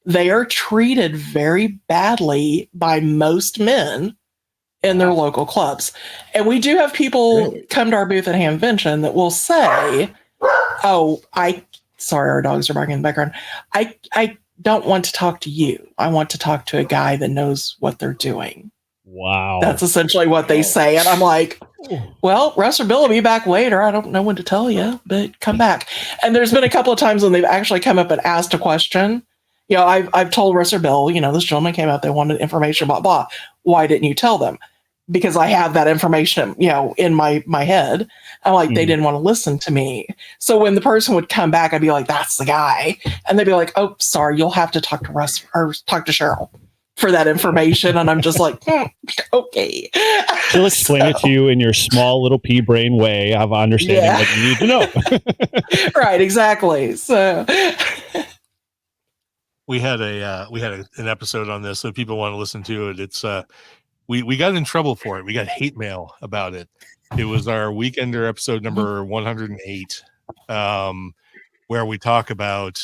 they are treated very badly by most men in their local clubs. And we do have people come to our booth at Hamvention that will say, sorry, our dogs are barking in the background. I don't want to talk to you. I want to talk to a guy that knows what they're doing. Wow. That's essentially what they say. And I'm like, well, Russ or Bill will be back later. I don't know when to tell you, but come back. And there's been a couple of times when they've actually come up and asked a question. I've told Russ or Bill, this gentleman came up, they wanted information about blah. Why didn't you tell them? Because I have that information, in my head. I'm like, they didn't want to listen to me. So when the person would come back, I'd be like, that's the guy. And they'd be like, oh, sorry, you'll have to talk to Russ or talk to Cheryl for that information. And I'm just like, okay. She'll explain it to you in your small little pea brain way of understanding what you need to know. Right, exactly. So we had an episode on this, so if people want to listen to it. It's we got in trouble for it. We got hate mail about it. It was our Weekender episode number 108, where we talk about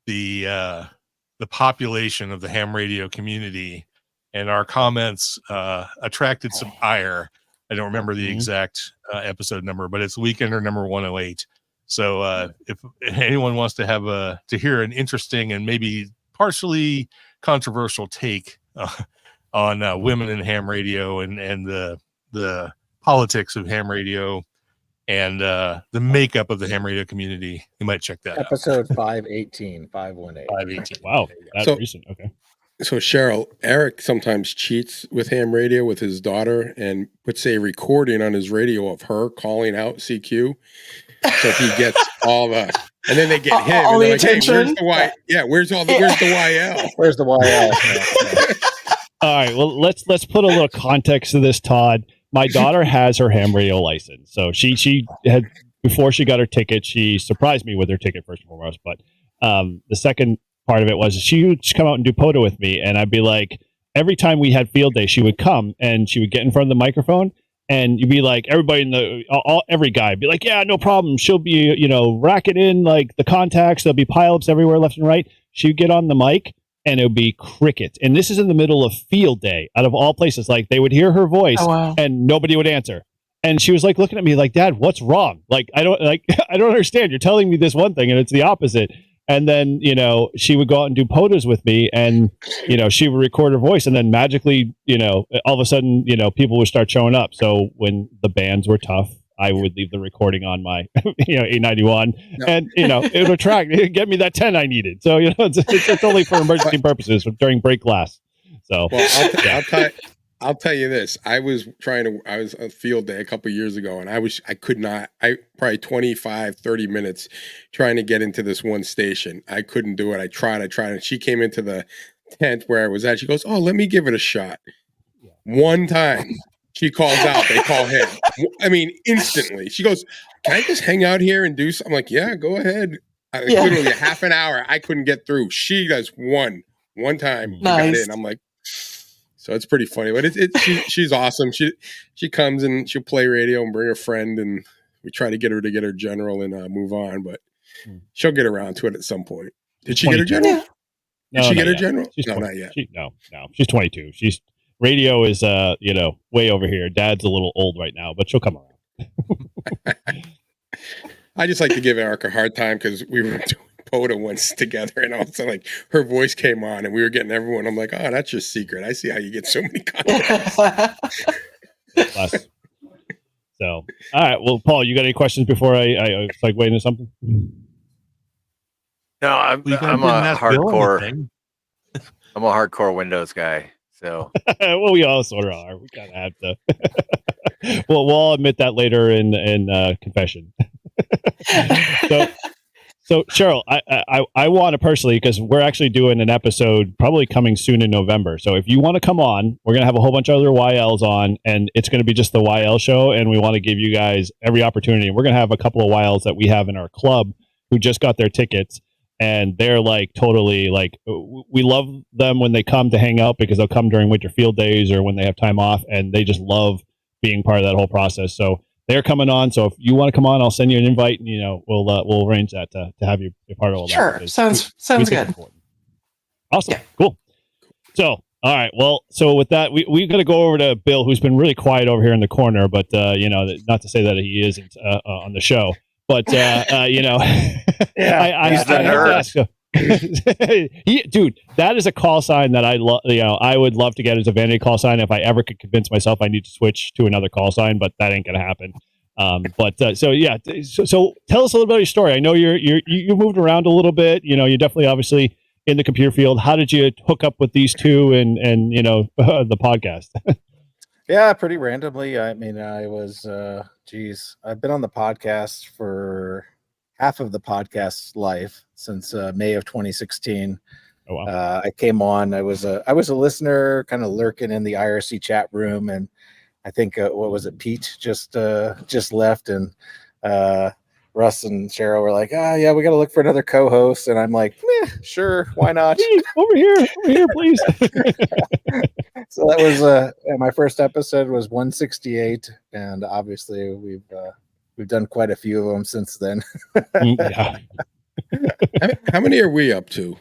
the population of the ham radio community, and our comments attracted some ire. I don't remember the exact episode number, but it's Weekender number 108. So if anyone wants to have to hear an interesting and maybe partially controversial take on women in ham radio and the politics of ham radio, and the makeup of the ham radio community. You might check that Episode 518, 518. 518. Wow, that's So- recent. Okay. So Cheryl, Eric sometimes cheats with ham radio with his daughter and puts a recording on his radio of her calling out CQ. So he gets all the, and then they get him all and they're the like, hey, attention. where's the Y? Yeah, where's the YL? Where's the YL? All right. Well, let's put a little context to this, Todd. My daughter has her ham radio license, so she had before she got her ticket. She surprised me with her ticket first and foremost, but the second part of it was she would come out and do POTA with me, and I'd be like, every time we had field day, she would come and she would get in front of the microphone, and you'd be like, everybody in the every guy would be like, yeah, no problem. She'll be racking in like the contacts. There'll be pileups everywhere, left and right. She'd get on the mic, and it would be cricket. And this is in the middle of field day, out of all places. Like they would hear her voice, and nobody would answer. And she was like looking at me like, Dad, what's wrong? Like I don't understand. You're telling me this one thing, and it's the opposite. And then, she would go out and do POTAs with me, and, she would record her voice, and then magically, all of a sudden, people would start showing up. So when the bands were tough, I would leave the recording on my, 891, and, it would track, it would get me that 10 I needed. So, it's only for emergency purposes during break class. So, well, I'll tell you this. I was on field day a couple years ago, and I could not, probably 25, 30 minutes trying to get into this one station. I couldn't do it. I tried. And she came into the tent where I was at. She goes, oh, let me give it a shot. One time she calls out, they call him. I mean, instantly. She goes, can I just hang out here and do something? I'm like, yeah, go ahead. Literally a half an hour. I couldn't get through. She does one time. Nice. Got in. I'm like, so it's pretty funny, but she's awesome. She comes and she'll play radio and bring her friend, and we try to get her general and move on, but she'll get around to it at some point. Did she get her general? Yeah. Did she get her general? She's No, 20. not yet. No. She's 22. She's radio is way over here. Dad's a little old right now, but she'll come around. I just like to give Eric a hard time because we were doing POTA once together, and all of a sudden, like, her voice came on, and we were getting everyone. I'm like, oh, that's your secret. I see how you get so many contacts. So, all right. Well, Paul, you got any questions before I segue into something? No, I'm a hardcore Windows guy. So, well, we all sort of are. We kind of have to. Well, we'll all admit that later in confession. So Cheryl, I want to personally, because we're actually doing an episode probably coming soon in November. So if you want to come on, we're going to have a whole bunch of other YLs on, and it's going to be just the YL show. And we want to give you guys every opportunity. We're going to have a couple of YLs that we have in our club who just got their tickets, and they're like totally like, we love them when they come to hang out because they'll come during winter field days or when they have time off, and they just love being part of that whole process. So they're coming on, so if you want to come on, I'll send you an invite, and we'll arrange that to have you be part of all that. Sure, sounds good. Awesome, yeah. Cool. So, all right, well, so with that, we got to go over to Bill, who's been really quiet over here in the corner, but not to say that he isn't on the show, but I have to ask. Dude, that is a call sign that I love. I would love to get as a vanity call sign if I ever could convince myself I need to switch to another call sign, but that ain't gonna happen. So tell us a little bit of your story. I know you moved around a little bit. You're definitely obviously in the computer field. How did you hook up with these two and the podcast? Yeah, pretty randomly. I mean, I was I've been on the podcast for half of the podcast's life since May of 2016. Oh, wow. I came on. I was a listener, kind of lurking in the IRC chat room, and I think what was it? Pete just left, and Russ and Cheryl were like, yeah, we got to look for another co-host, and I'm like, sure, why not? over here, please. So that was my first episode was 168, and obviously we've done quite a few of them since then. Yeah. How many are we up to?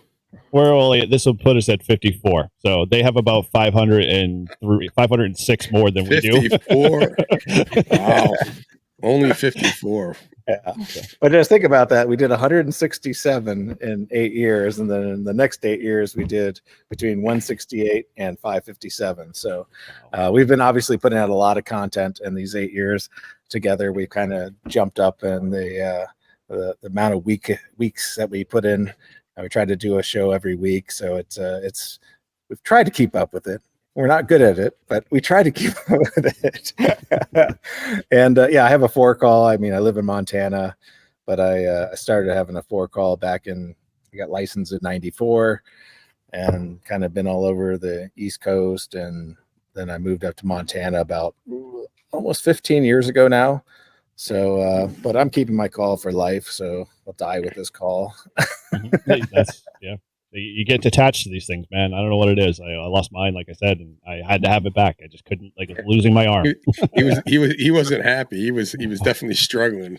This will put us at 54. So they have about 506 more than we do. 54. Wow. Only 54. Yeah. But just think about that. We did 167 in 8 years. And then in the next 8 years, we did between 168 and 557. So we've been obviously putting out a lot of content in these 8 years together. We've kind of jumped up in the amount of weeks that we put in. We tried to do a show every week. So we've tried to keep up with it. We're not good at it, but we try to keep up with it. And I have a 4-call. I mean, I live in Montana, but I started having a 4-call I got licensed in 94 and kind of been all over the East Coast. And then I moved up to Montana about almost 15 years ago now. So, but I'm keeping my call for life. So I'll die with this call. Yeah. You get attached to these things, man. I don't know what it is. I lost mine, like I said, and I had to have it back. I just couldn't, like, losing my arm. He wasn't happy. He was definitely struggling.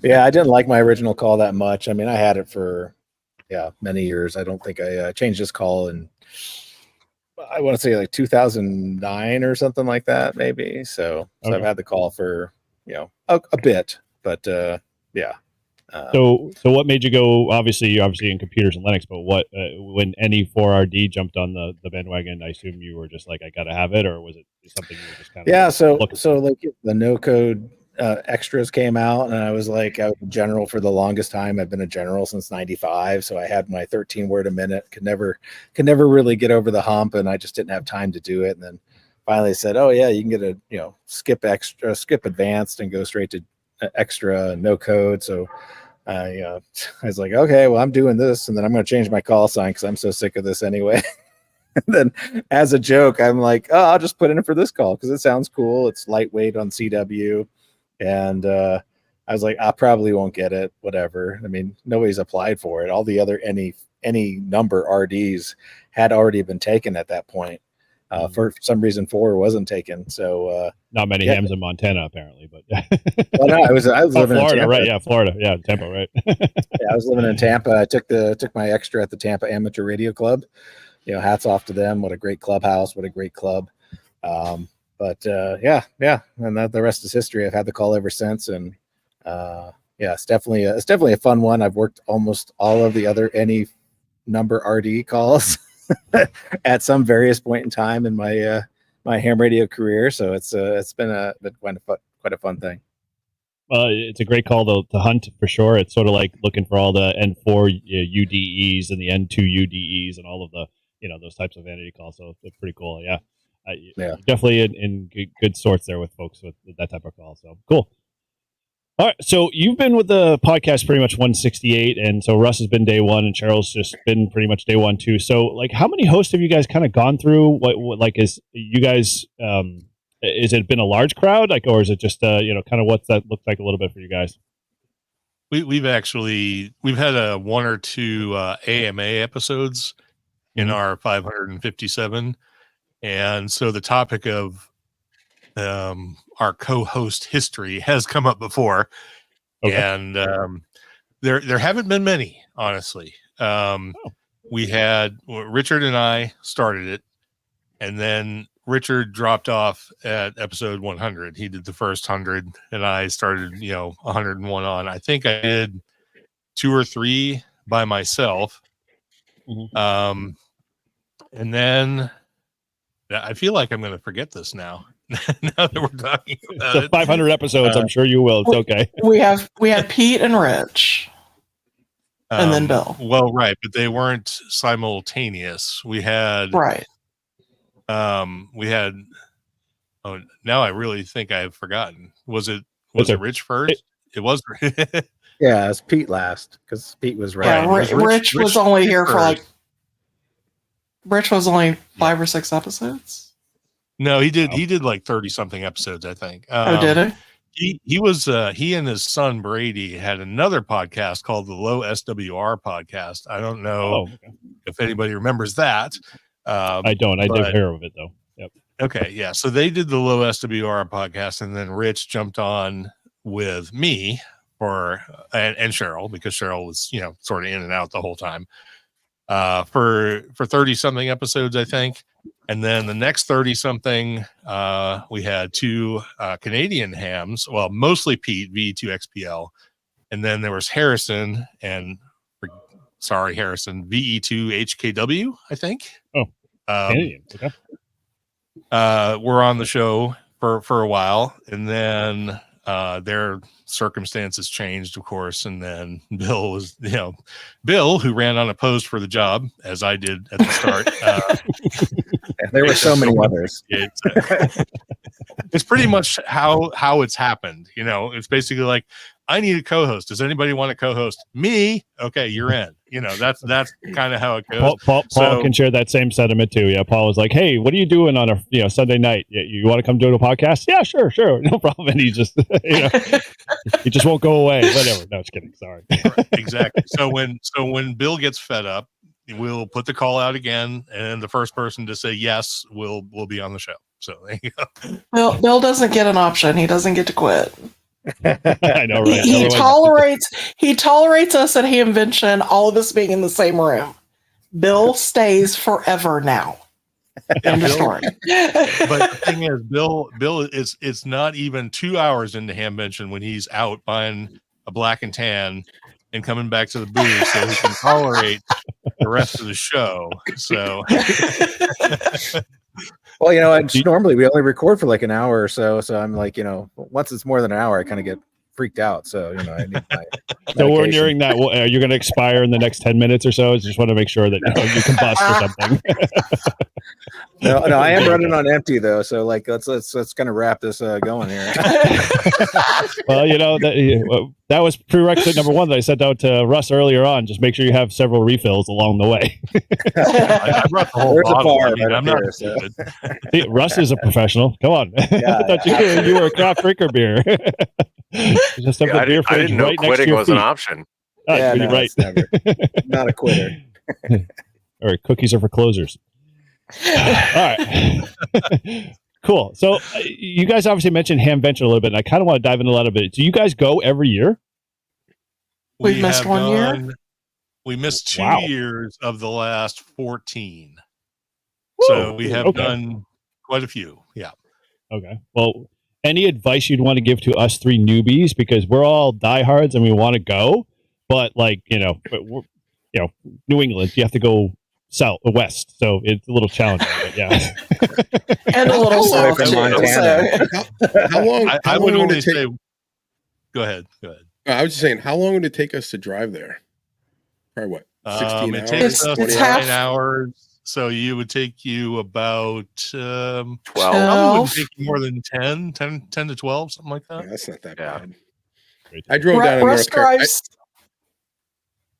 Yeah, I didn't like my original call that much. I mean, I had it for many years. I don't think I changed this call in, I want to say, like 2009 or something like that, maybe. So I've had the call for a bit, but So what made you go? Obviously, you're in computers and Linux, but what when any 4RD jumped on the bandwagon? I assume you were just like, I gotta have it, or was it something you were just kind of So like the no code extras came out, and I was like, I was a general for the longest time. I've been a general since '95, so I had my 13 word a minute. Could never really get over the hump, and I just didn't have time to do it. And then finally said, oh yeah, you can get a skip advanced and go straight to extra no code. So I was like, okay, well, I'm doing this, and then I'm going to change my call sign because I'm so sick of this anyway. And then as a joke, I'm like, oh, I'll just put in for this call because it sounds cool. It's lightweight on CW. And I was like, I probably won't get it, whatever. I mean, nobody's applied for it. All the other any number RDs had already been taken at that point. For some reason, 4 wasn't taken. So not many hams in Montana, apparently, but well, no, I was living Florida, in Tampa. right? Yeah, Florida, yeah, Tampa, right? Yeah, I was living in Tampa. I took my extra at the Tampa Amateur Radio Club. Hats off to them. What a great clubhouse. What a great club. But and the rest is history. I've had the call ever since, and it's definitely a fun one. I've worked almost all of the other any number RD calls at some various point in time in my my ham radio career. So it's been quite a fun thing. It's a great call to hunt for sure. It's sort of like looking for all the N4 UDEs and the N2 UDEs and all of the those types of vanity calls. So it's pretty cool. Yeah. Definitely in good sorts there with folks with that type of call. So cool. All right. So you've been with the podcast pretty much 168. And so Russ has been day one and Cheryl's just been pretty much day one too. So like how many hosts have you guys kind of gone through? What like is you guys, is it been a large crowd or is it just, kind of what's that look like a little bit for you guys? We've had 1 or 2 AMA episodes in our 557. And so the topic of our co-host history has come up before. Okay. And there haven't been many, honestly. We had Richard and I started it, and then Richard dropped off at episode 100. He did the first 100, and I started 101 on. I think I did 2 or 3 by myself. Mm-hmm. And then I feel like I'm going to forget this now. Now that we're talking about it. 500 episodes, I'm sure you will. It's okay. We had Pete and Rich, and then Bill. Well, right, but they weren't simultaneous. We had we had. Oh, now I really think I've forgotten. Was it Rich first? It was. Yeah, it was Pete last because Pete was right. Yeah, Rich was only here for Rich was only 5 or 6 episodes. No, he did like 30 something episodes, I think. Did he? He was he and his son Brady had another podcast called the Low SWR podcast. I don't know if anybody remembers that. I don't. I did hear of it though. Yep. Okay, yeah. So they did the Low SWR podcast, and then Rich jumped on with me and Cheryl because Cheryl was sort of in and out the whole time for 30 something episodes, I think. And then the next 30 something, we had 2 Canadian hams. Well, mostly Pete VE2XPL. And then there was Harrison Harrison VE2HKW, I think. Oh, Canadian. Okay. Were on the show for a while, and then their circumstances changed, of course. And then Bill was, Bill, who ran unopposed for the job, as I did at the start. There were so many others. It's pretty much how it's happened. It's basically like, I need a co-host. Does anybody want to co-host? Me? Okay, you're in. That's kind of how it goes. Paul can share that same sentiment too. Yeah, Paul was like, "Hey, what are you doing on a Sunday night? You want to come do a podcast? Yeah, sure, no problem." And he just he just won't go away. Whatever. No, just kidding. Sorry. Right, exactly. So when Bill gets fed up, we'll put the call out again, and the first person to say yes will be on the show. So there you go. Bill doesn't get an option. He doesn't get to quit. I know, right? He tolerates us at Hamvention, all of us being in the same room. Bill stays forever now. End of story. But the thing is, Bill it's not even 2 hours into Hamvention when he's out buying a black and tan and coming back to the booth so he can tolerate the rest of the show. So Well, normally we only record for like an hour or so. So I'm like, once it's more than an hour, I kind of get freaked out. So, I need my So we're nearing that. You're going to expire in the next 10 minutes or so. I just want to make sure that you combust or something. No, I am running on empty though. So let's kind of wrap this going here. Well, that was prerequisite number 1 that I sent out to Russ earlier on. Just make sure you have several refills along the way. I brought the whole bottle. I'm not stupid. See, Russ is a professional. Come on. Yeah, I thought you were a craft drinker beer. Just have the beer I fridge didn't know right next to quitting your was feet. an option. You're right. Not a quitter. All right, cookies are for closers. All right. Cool. So you guys obviously mentioned Hamvention a little bit, and I kind of want to dive into a lot of it. Do you guys go every year? We've missed 1 year. We missed 2 Wow. years of the last 14. Woo! So we have Okay. done quite a few. Yeah. Okay. Well, any advice you'd want to give to us 3 newbies, because we're all diehards and we want to go, but New England, you have to go west, so it's a little challenging. But yeah. And a little south from too. Montana. How long? I How would long would only it take? say, go ahead. I was just saying, how long would it take us to drive there? Probably what? 16 It hours. takes us 20 half- 9 hours. So you would take you about 12. probably wouldn't take you more than 10 to 12, something like Yeah, that. that's not that Yeah. bad. I drove down to Russ North Carolina. drives.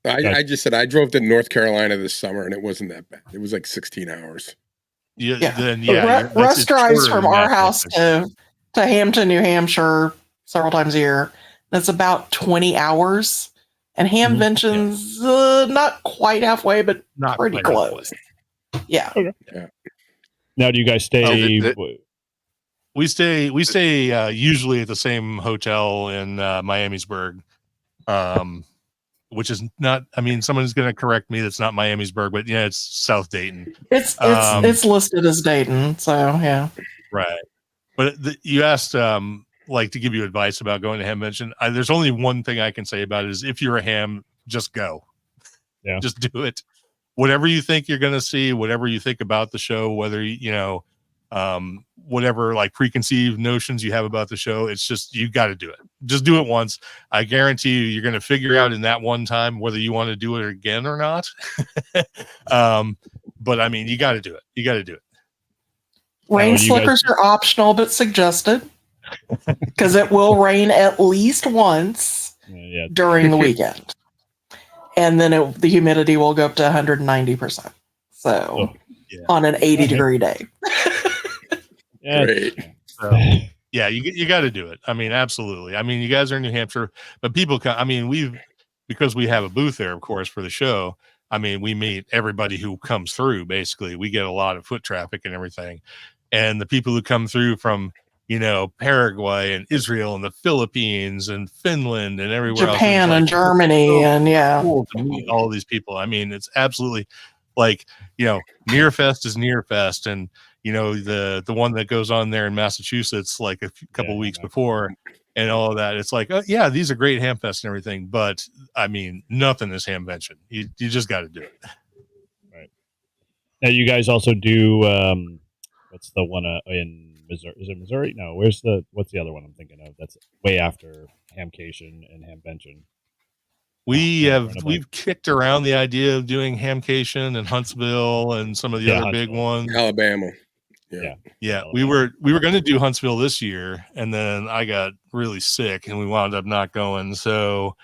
I just said I drove to North Carolina this summer, and it wasn't that bad. It was like 16 hours. Russ drives from our house to Hampton, New Hampshire several times a year. That's about 20 hours. And Hamvention's not quite halfway, but Not pretty quite close. Yeah. Now, do you guys stay? We stay usually at the same hotel in Miamisburg, which is not. I mean, someone's going to correct me. That's not Miamisburg, but yeah, it's South Dayton. It's listed as Dayton, so yeah. Right. But you asked to give you advice about going to Hamvention. There's only one thing I can say about it is if you're a ham, just go. Yeah. Just do it. Whatever you think you're going to see, whatever you think about the show, whether whatever like preconceived notions you have about the show, it's just, you got to do it. Just do it once. I guarantee you're going to figure out in that one time whether you want to do it again or not. But I mean, you got to do it. You got to do it. Rain slickers are optional but suggested because it will rain at least once during the weekend, and then the humidity will go up to 190%. So on an 80-degree day. Great. So, yeah, you got to do it. I mean, absolutely. I mean, you guys are in New Hampshire, but people come. I mean, because we have a booth there, of course, for the show. I mean, we meet everybody who comes through. Basically, we get a lot of foot traffic and everything. And the people who come through from, Paraguay and Israel and the Philippines and Finland and everywhere else. Japan and Germany and cool to meet all of these people. I mean, it's absolutely like, Near Fest is Near Fest, and the one that goes on there in Massachusetts like a couple weeks before, and all of that. It's like, yeah, these are great ham fests and everything, but I mean, nothing is Hamvention. You just got to do it. Right. Now, you guys also do what's the one in Missouri? Is it Missouri? No. What's the other one I'm thinking of? That's way after Hamcation and Hamvention. We've kicked around the idea of doing Hamcation and Huntsville and some of the other big ones. Alabama. Yeah. We were going to do Huntsville this year, and then I got really sick and we wound up not going. So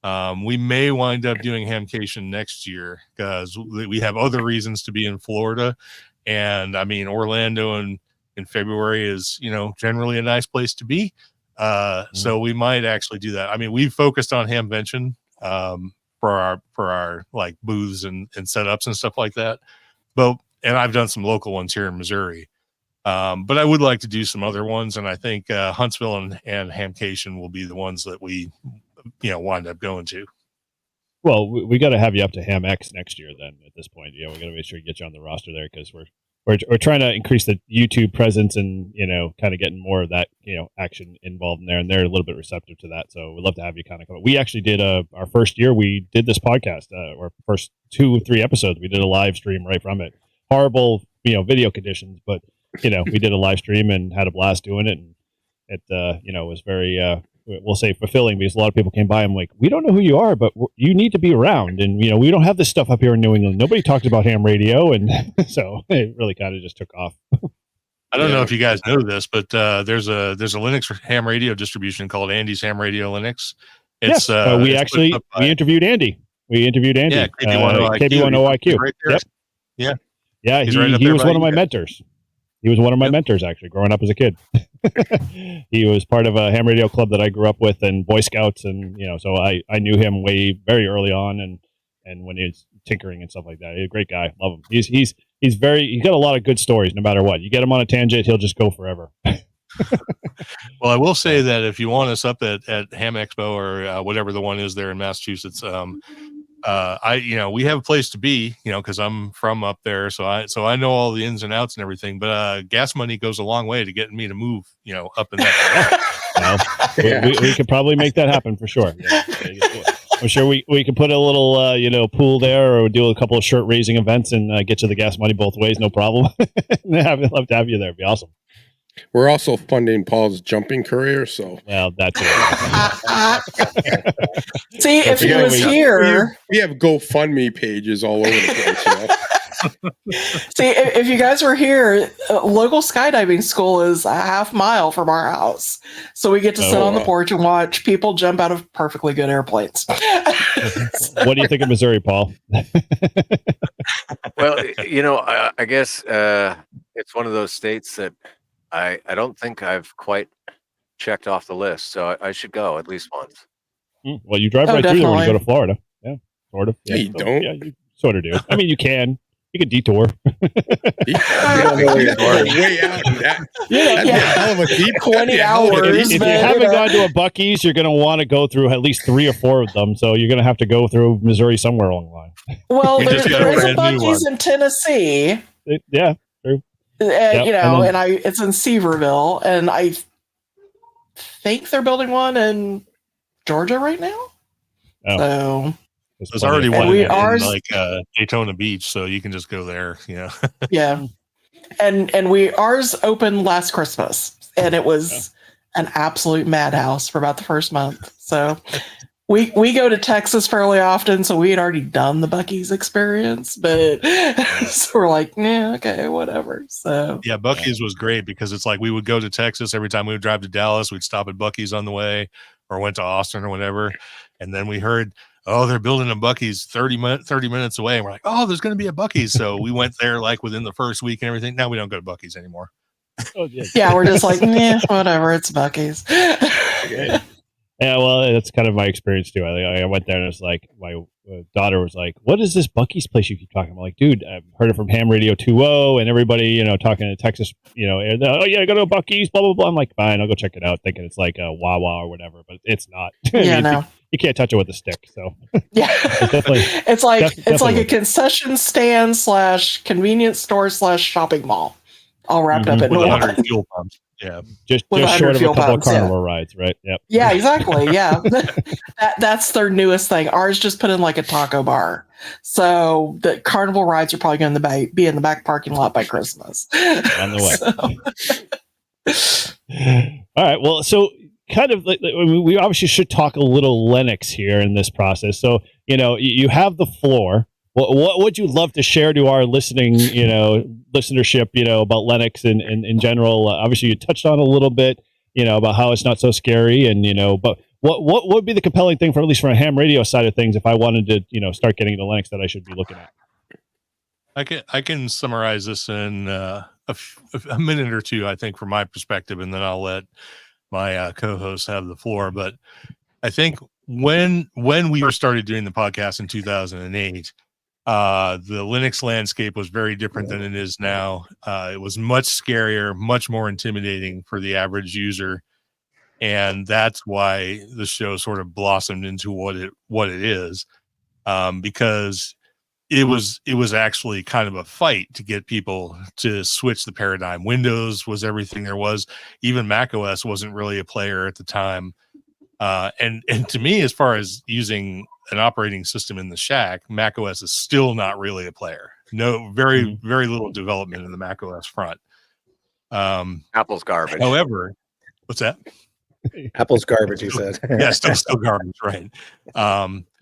we may wind up doing Hamcation next year because we have other reasons to be in Florida. And I mean, Orlando in February is, generally a nice place to be. So we might actually do that. I mean, we've focused on Hamvention for our like booths and setups and stuff like that. And I've done some local ones here in Missouri. But I would like to do some other ones, and I think Huntsville and Hamcation will be the ones that we, wind up going to. Well, we got to have you up to Ham X next year. Then at this point, we got to make sure you get you on the roster there because we're trying to increase the YouTube presence and kind of getting more of that action involved in there, and they're a little bit receptive to that. So we'd love to have you kind of come. We actually did our first year. We did this podcast, our first 2 or 3 episodes. We did a live stream right from it. Horrible, video conditions, but we did a live stream and had a blast doing it, and it was very we'll say fulfilling because a lot of people came by. I'm like, we don't know who you are, but you need to be around, and we don't have this stuff up here in New England. Nobody talks about ham radio, and so it really kind of just took off. I don't know if you guys know this, but there's a Linux for ham radio distribution called Andy's Ham Radio Linux. It's we interviewed Andy. Yeah, KB10IQ. Right there. Yep. Yeah, he was one of my mentors. He was one of my mentors, actually, growing up as a kid. He was part of a ham radio club that I grew up with and Boy Scouts. And, so I knew him very early on. And when he was tinkering and stuff like that, he's a great guy. Love him. He's got a lot of good stories no matter what. You get him on a tangent, he'll just go forever. Well, I will say that if you want us up at Ham Expo or whatever the one is there in Massachusetts, we have a place to be, because I'm from up there, so I know all the ins and outs and everything. But gas money goes a long way to getting me to move, up in that. We could probably make that happen for sure. I'm sure we could put a little pool there, or do a couple of shirt raising events and get you the gas money both ways, no problem. I'd love to have you there. It'd be awesome. We're also funding Paul's jumping career, so that's it. See, if he was here, we have GoFundMe pages all over the place. See, if you guys were here, local skydiving school is a half mile from our house, so we get to sit on the porch and watch people jump out of perfectly good airplanes. What do you think of Missouri, Paul? Well, I guess it's one of those states that I don't think I've quite checked off the list, so I should go at least once. Well, you drive right through there when you go to Florida. Yeah, sort of. Yeah, you don't. Yeah, you sort of do. I mean, you can. You can detour. Way out in that. That's a hell of a deep 20 hours. If you haven't gone to a Buc-ee's, you're going to want to go through at least 3 or 4 of them. So you're going to have to go through Missouri somewhere along the line. Well, there's a Buc-ee's in Tennessee. Yeah, true. And it's in Seaverville, and I think they're building one in Georgia right now. So there's already one in Daytona Beach, so you can just go there. Yeah, and ours opened last Christmas, and it was an absolute madhouse for about the first month. So we go to Texas fairly often, so we had already done the Buc-ee's experience, but so we're like, yeah, okay, whatever. So yeah, Buc-ee's was great because it's like we would go to Texas every time we would drive to Dallas, we'd stop at Buc-ee's on the way, or went to Austin or whatever, and then we heard, oh, they're building a Buc-ee's 30 minutes away, and we're like, oh, there's going to be a Buc-ee's. So we went there like within the first week and everything. Now we don't go to Buc-ee's anymore. Yeah, we're just like, yeah, whatever, it's Buc-ee's. Yeah, well, that's kind of my experience too. I went there and it's like my daughter was like, "What is this Buc-ee's place you keep talking about?" I'm like, dude, I've heard it from Ham Radio 2.0 and everybody, talking to Texas, and, oh yeah, go to Buc-ee's, blah blah blah. I'm like, fine, I'll go check it out, thinking it's like a Wawa or whatever, but it's not. Yeah, no. you can't touch it with a stick. So Yeah, it's like definitely a concession stand / convenience store / shopping mall, all wrapped up in with one. 100 fuel pumps. Yeah, just With 100 short of a fuel couple pumps, of carnival rides, right? Yep. Yeah, exactly. Yeah, that's their newest thing. Ours just put in like a taco bar, so the carnival rides are probably going to be in the back parking lot by Christmas. On the way. All right. Well, so kind of, we obviously should talk a little Linux here in this process. So, you have the floor. What would you love to share to our listenership, about Linux and in general? Obviously, you touched on a little bit, about how it's not so scary, and but what would be the compelling thing, for at least from a ham radio side of things, if I wanted to, start getting into Linux, that I should be looking at? I can summarize this in a minute or two, I think, from my perspective, and then I'll let my co-hosts have the floor. But I think when we first started doing the podcast in 2008. The Linux landscape was very different than it is now. It was much scarier, much more intimidating for the average user, and that's why the show sort of blossomed into what it is, because it was actually kind of a fight to get people to switch the paradigm. Windows was everything there was. Even Mac OS wasn't really a player at the time. And to me, as far as using an operating system in the shack, Mac OS is still not really a player. No, very little development in the Mac OS front. Apple's garbage. However, what's that? Apple's garbage, he said. Yeah, still garbage, right?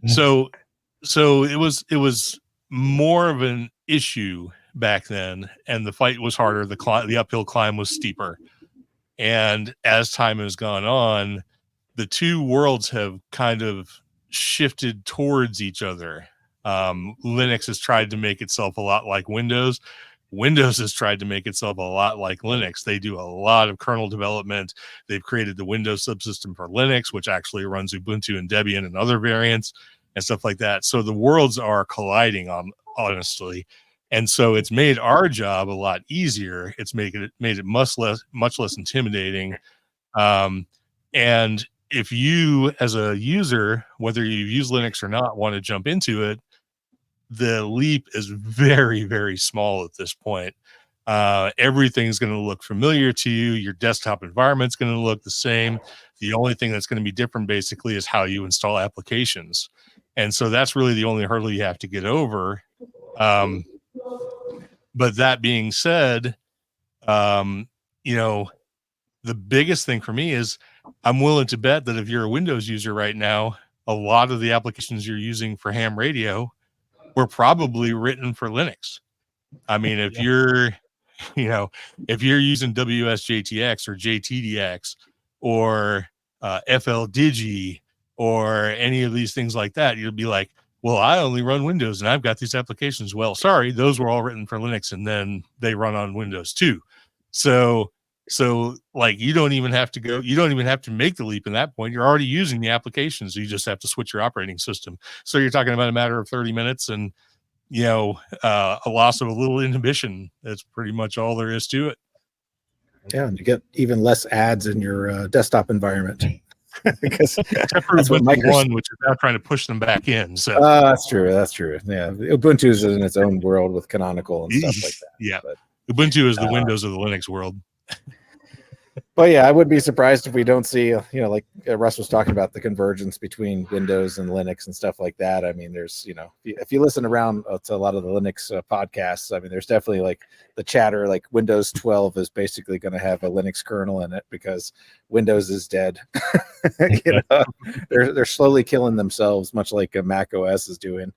So it was more of an issue back then, and the fight was harder. The uphill climb was steeper, and as time has gone on, the two worlds have kind of shifted towards each other. Linux has tried to make itself a lot like Windows. Windows has tried to make itself a lot like Linux. They do a lot of kernel development. They've created the Windows subsystem for Linux, which actually runs Ubuntu and Debian and other variants and stuff like that. So the worlds are colliding, honestly. And so it's made our job a lot easier. It's made it much less intimidating. And if you, as a user, whether you use Linux or not, want to jump into it, the leap is very, very small at this point. Everything's going to look familiar to you. Your desktop environment's going to look the same. The only thing that's going to be different, basically, is how you install applications. And so that's really the only hurdle you have to get over. But that being said, the biggest thing for me is I'm willing to bet that if you're a Windows user right now, a lot of the applications you're using for ham radio were probably written for Linux. I mean, if you're using WSJTX or JTDX or FLDigi or any of these things like that, you'll be like, well, I only run Windows and I've got these applications. Well, sorry, those were all written for Linux and then they run on Windows too. So like you don't even have to make the leap in that point. You're already using the applications. You just have to switch your operating system. So you're talking about a matter of 30 minutes and, a loss of a little inhibition. That's pretty much all there is to it. Yeah. And you get even less ads in your desktop environment. Because that's what Microsoft, which is now trying to push them back in. So that's true. Yeah. Ubuntu is in its own world with Canonical and stuff like that. Yeah. But Ubuntu is the Windows of the Linux world. But yeah, I would be surprised if we don't see, like Russ was talking about, the convergence between Windows and Linux and stuff like that. I mean, there's, if you listen around to a lot of the Linux podcasts, I mean, there's definitely like the chatter, like Windows 12 is basically going to have a Linux kernel in it because Windows is dead. They're slowly killing themselves, much like Mac OS is doing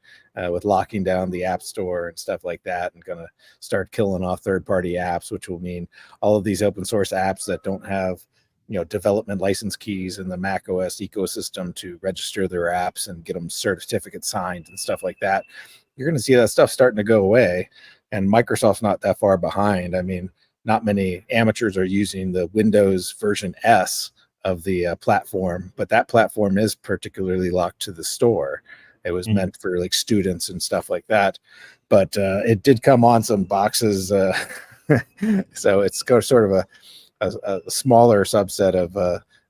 with locking down the App Store and stuff like that, and going to start killing off third-party apps, which will mean all of these open source apps that don't have development license keys in the Mac OS ecosystem to register their apps and get them certificates signed and stuff like that. You're going to see that stuff starting to go away, and Microsoft's not that far behind. I mean, not many amateurs are using the Windows version S of the platform, but that platform is particularly locked to the store. It was meant for like students and stuff like that, but it did come on some boxes. So it's sort of a smaller subset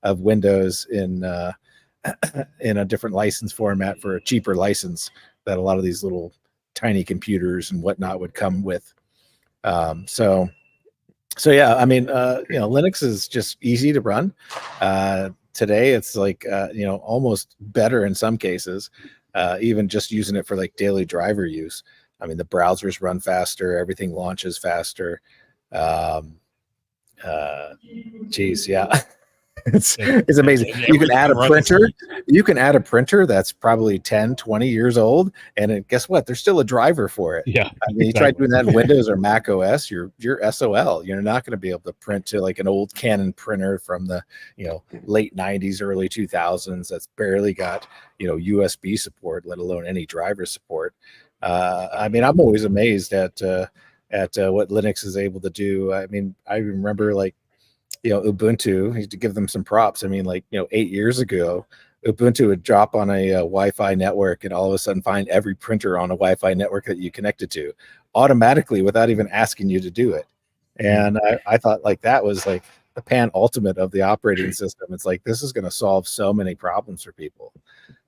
of Windows in in a different license format for a cheaper license that a lot of these little tiny computers and whatnot would come with. So yeah, I mean, Linux is just easy to run. Today, it's like, almost better in some cases, even just using it for like daily driver use. I mean, the browsers run faster, everything launches faster. Geez, yeah. It's amazing. You can add a printer. You can add a printer that's probably 10, 20 years old, and guess what? There's still a driver for it. Yeah. I mean, you try doing that in Windows or Mac OS, you're SOL. You're not going to be able to print to like an old Canon printer from the late 90s, early 2000s that's barely got USB support, let alone any driver support. I mean, I'm always amazed at what Linux is able to do. I mean, I remember like Ubuntu, to give them some props. I mean, 8 years ago, Ubuntu would drop on a Wi-Fi network and all of a sudden find every printer on a Wi-Fi network that you connected to automatically without even asking you to do it. And I thought like that was like the pan ultimate of the operating system. It's like, this is going to solve so many problems for people.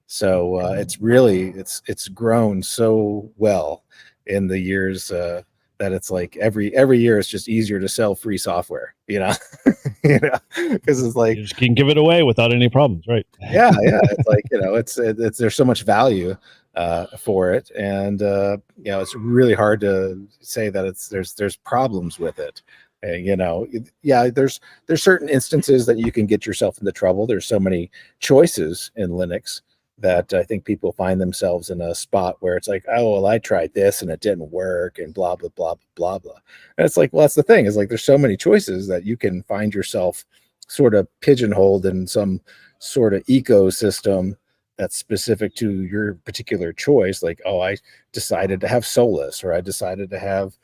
So it's really, it's grown so well in the years that it's like every year it's just easier to sell free software, because it's like you just can give it away without any problems, right? yeah. It's like it's there's so much value for it, and it's really hard to say that there's problems with it. There's certain instances that you can get yourself into trouble. There's so many choices in Linux that I think people find themselves in a spot where it's like, oh, well, I tried this and it didn't work and blah, blah, blah, blah, blah. And it's like, well, that's the thing, is like, there's so many choices that you can find yourself sort of pigeonholed in some sort of ecosystem that's specific to your particular choice. Like, oh, I decided to have Solus, or I decided to have,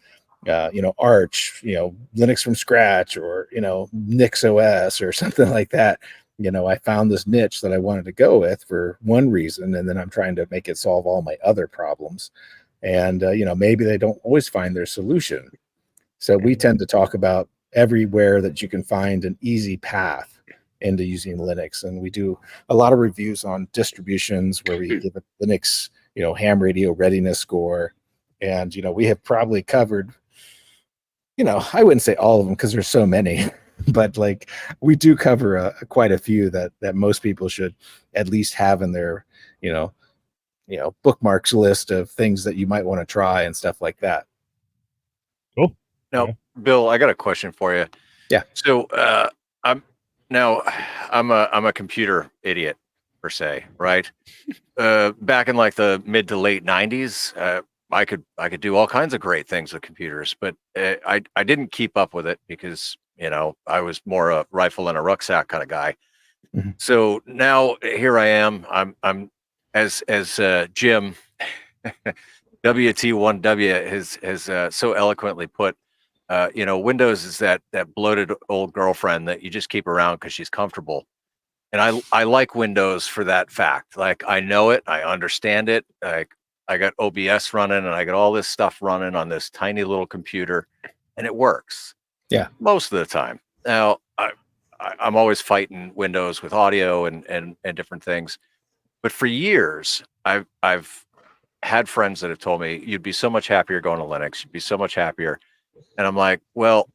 Arch, Linux from scratch, or, Nix OS or something like that. I found this niche that I wanted to go with for one reason, and then I'm trying to make it solve all my other problems. And, maybe they don't always find their solution. So we tend to talk about everywhere that you can find an easy path into using Linux. And we do a lot of reviews on distributions where we give a Linux, ham radio readiness score. And, we have probably covered, I wouldn't say all of them because there's so many. But like, we do cover quite a few that most people should at least have in their, bookmarks list of things that you might want to try and stuff like that. Cool. Now, Bill, I got a question for you. Yeah. So I'm a computer idiot per se, right? Back in like the mid to late 90s, I could do all kinds of great things with computers, but I didn't keep up with it because I was more a rifle in a rucksack kind of guy. Mm-hmm. So now here I am. I'm as Jim WT1W has so eloquently put. Windows is that bloated old girlfriend that you just keep around because she's comfortable. And I like Windows for that fact. Like, I know it, I understand it. Like, I got OBS running and I got all this stuff running on this tiny little computer, and it works. Yeah, most of the time. Now, I'm always fighting Windows with audio and different things, but for years I've had friends that have told me you'd be so much happier going to Linux. You'd be so much happier, and I'm like, well,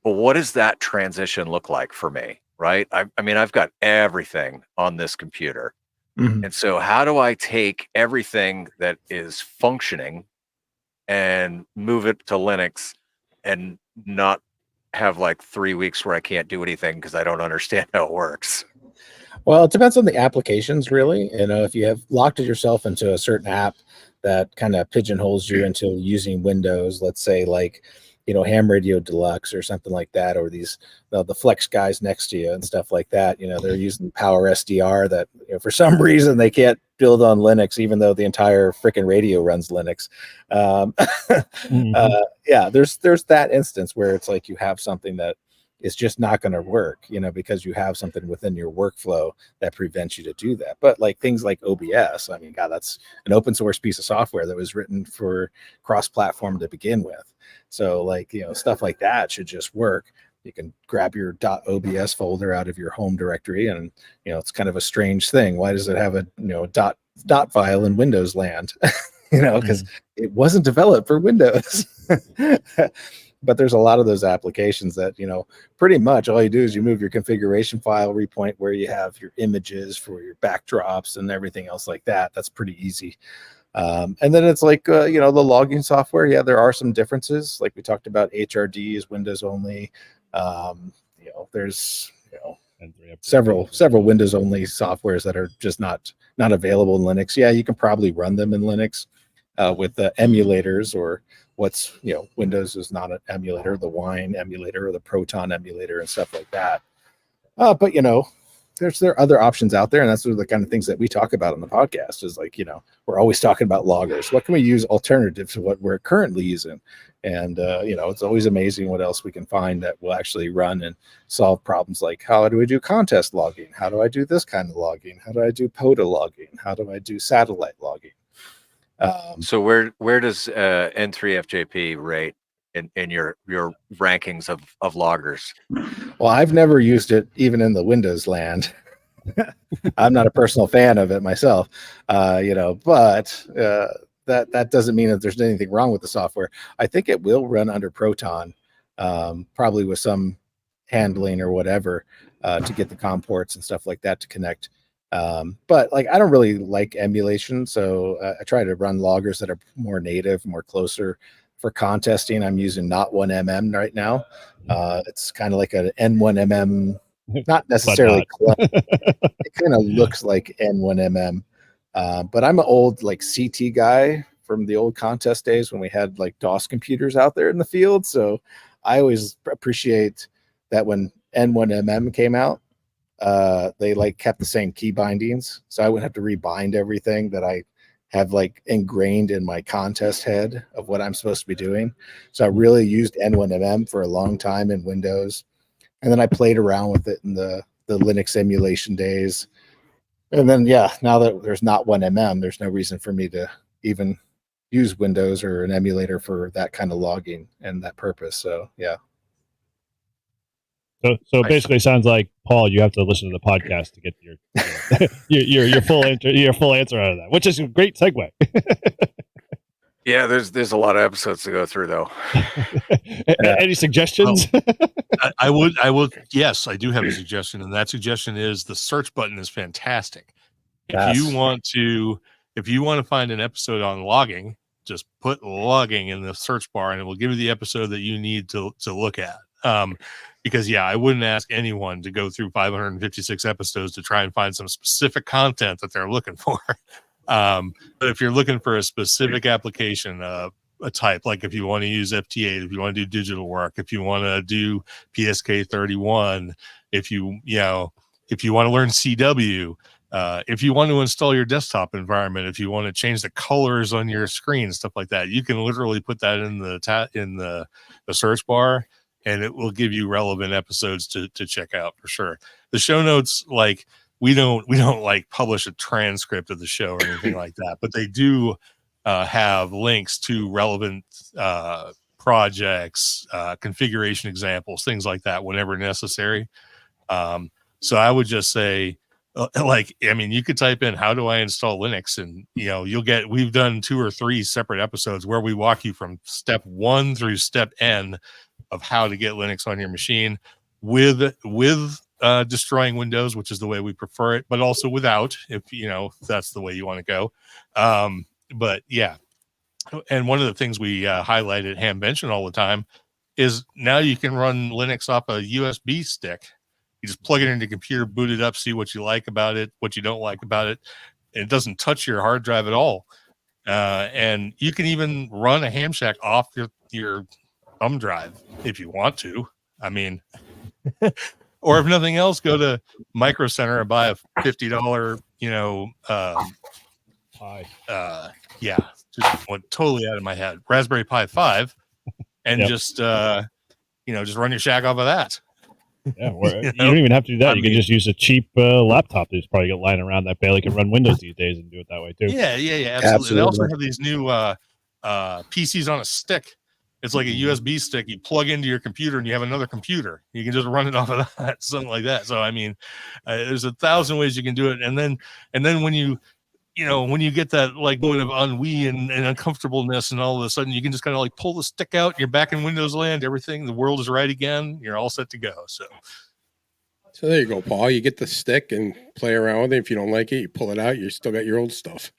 what does that transition look like for me? Right? I mean, I've got everything on this computer, and so how do I take everything that is functioning and move it to Linux and not have like 3 weeks where I can't do anything because I don't understand how it works? Well, it depends on the applications, really. If you have locked yourself into a certain app that kind of pigeonholes you into using Windows, let's say like, Ham Radio Deluxe or something like that, or these the Flex guys next to you and stuff like that, they're using Power SDR that for some reason they can't build on Linux, even though the entire freaking radio runs Linux. Yeah, there's that instance where it's like you have something that is just not going to work, because you have something within your workflow that prevents you to do that. But like things like OBS, I mean, God, that's an open source piece of software that was written for cross-platform to begin with. So like, stuff like that should just work. you can grab your .obs folder out of your home directory, and it's kind of a strange thing. Why does it have a dot file in Windows land? Because it wasn't developed for Windows. But there's a lot of those applications that, pretty much all you do is you move your configuration file, repoint where you have your images for your backdrops and everything else like that. That's pretty easy. And then it's like, the logging software. Yeah, there are some differences. Like we talked about, HRD is Windows only. There's, several Windows only softwares that are just not available in Linux. Yeah, you can probably run them in Linux with the emulators, or what's Windows is not an emulator, the Wine emulator or the Proton emulator and stuff like that. But there are other options out there, and that's sort of the kind of things that we talk about on the podcast. Is like, we're always talking about loggers. What can we use alternative to what we're currently using? And it's always amazing what else we can find that will actually run and solve problems like, how do we do contest logging? How do I do this kind of logging? How do I do POTA logging? How do I do satellite logging? So where does N3FJP rate in your rankings of loggers? Well, I've never used it even in the Windows land. I'm not a personal fan of it myself, but that doesn't mean that there's anything wrong with the software. I think it will run under Proton, probably with some handling or whatever to get the COM ports and stuff like that to connect. But like, I don't really like emulation, so I try to run loggers that are more native, more closer. For contesting, I'm using not 1mm right now. It's kind of like an N1mm, not necessarily clone. It kind of looks like N1mm. But I'm an old like CT guy from the old contest days when we had like DOS computers out there in the field. So I always appreciate that when N1mm came out, they like kept the same key bindings, so I wouldn't have to rebind everything that I have like ingrained in my contest head of what I'm supposed to be doing. So I really used N1MM for a long time in Windows, and then I played around with it in the Linux emulation days. And then now that there's not 1mm, there's no reason for me to even use Windows or an emulator for that kind of logging and that purpose. So yeah. So basically, sounds like, Paul, you have to listen to the podcast to get your full answer out of that, which is a great segue. Yeah, there's a lot of episodes to go through, though. Any suggestions? I would. Yes, I do have a suggestion, and that suggestion is the search button is fantastic. If you want to find an episode on logging, just put logging in the search bar, and it will give you the episode that you need to look at. Because I wouldn't ask anyone to go through 556 episodes to try and find some specific content that they're looking for. But if you're looking for a specific application, a type, like if you want to use FT8, if you want to do digital work, if you want to do PSK31, if you want to learn CW, if you want to install your desktop environment, if you want to change the colors on your screen, stuff like that, you can literally put that in the search bar, and it will give you relevant episodes to check out for sure. The show notes, like, we don't like publish a transcript of the show or anything like that, but they do have links to relevant projects, configuration examples, things like that, whenever necessary. So I would just say, you could type in, how do I install Linux? And, we've done 2 or 3 separate episodes where we walk you from step 1 through step N of how to get Linux on your machine with destroying Windows, which is the way we prefer it, but also without, if that's the way you want to go. But yeah. And one of the things we highlight at Hamvention all the time is now you can run Linux off a USB stick. You just plug it into your computer, boot it up, see what you like about it, what you don't like about it. And it doesn't touch your hard drive at all. And you can even run a ham shack off your thumb drive if you want to. I mean, or if nothing else, go to Micro Center and buy a $50, just went totally out of my head, Raspberry Pi 5, and just run your shack off of that. Yeah, you don't even have to do that. You can just use a cheap laptop that's probably got lying around that barely can run Windows these days and do it that way too. Yeah, absolutely. They also have these new PCs on a stick, It's like a USB stick you plug into your computer and you have another computer. You can just run it off of that, something like that. So I mean, there's 1,000 ways you can do it. And then when you get that like moment of ennui and uncomfortableness, and all of a sudden you can just kind of like pull the stick out, you're back in Windows land, everything, the world is right again. You're all set to go. So there you go, Paul. You get the stick and play around with it. If you don't like it, you pull it out. You still got your old stuff.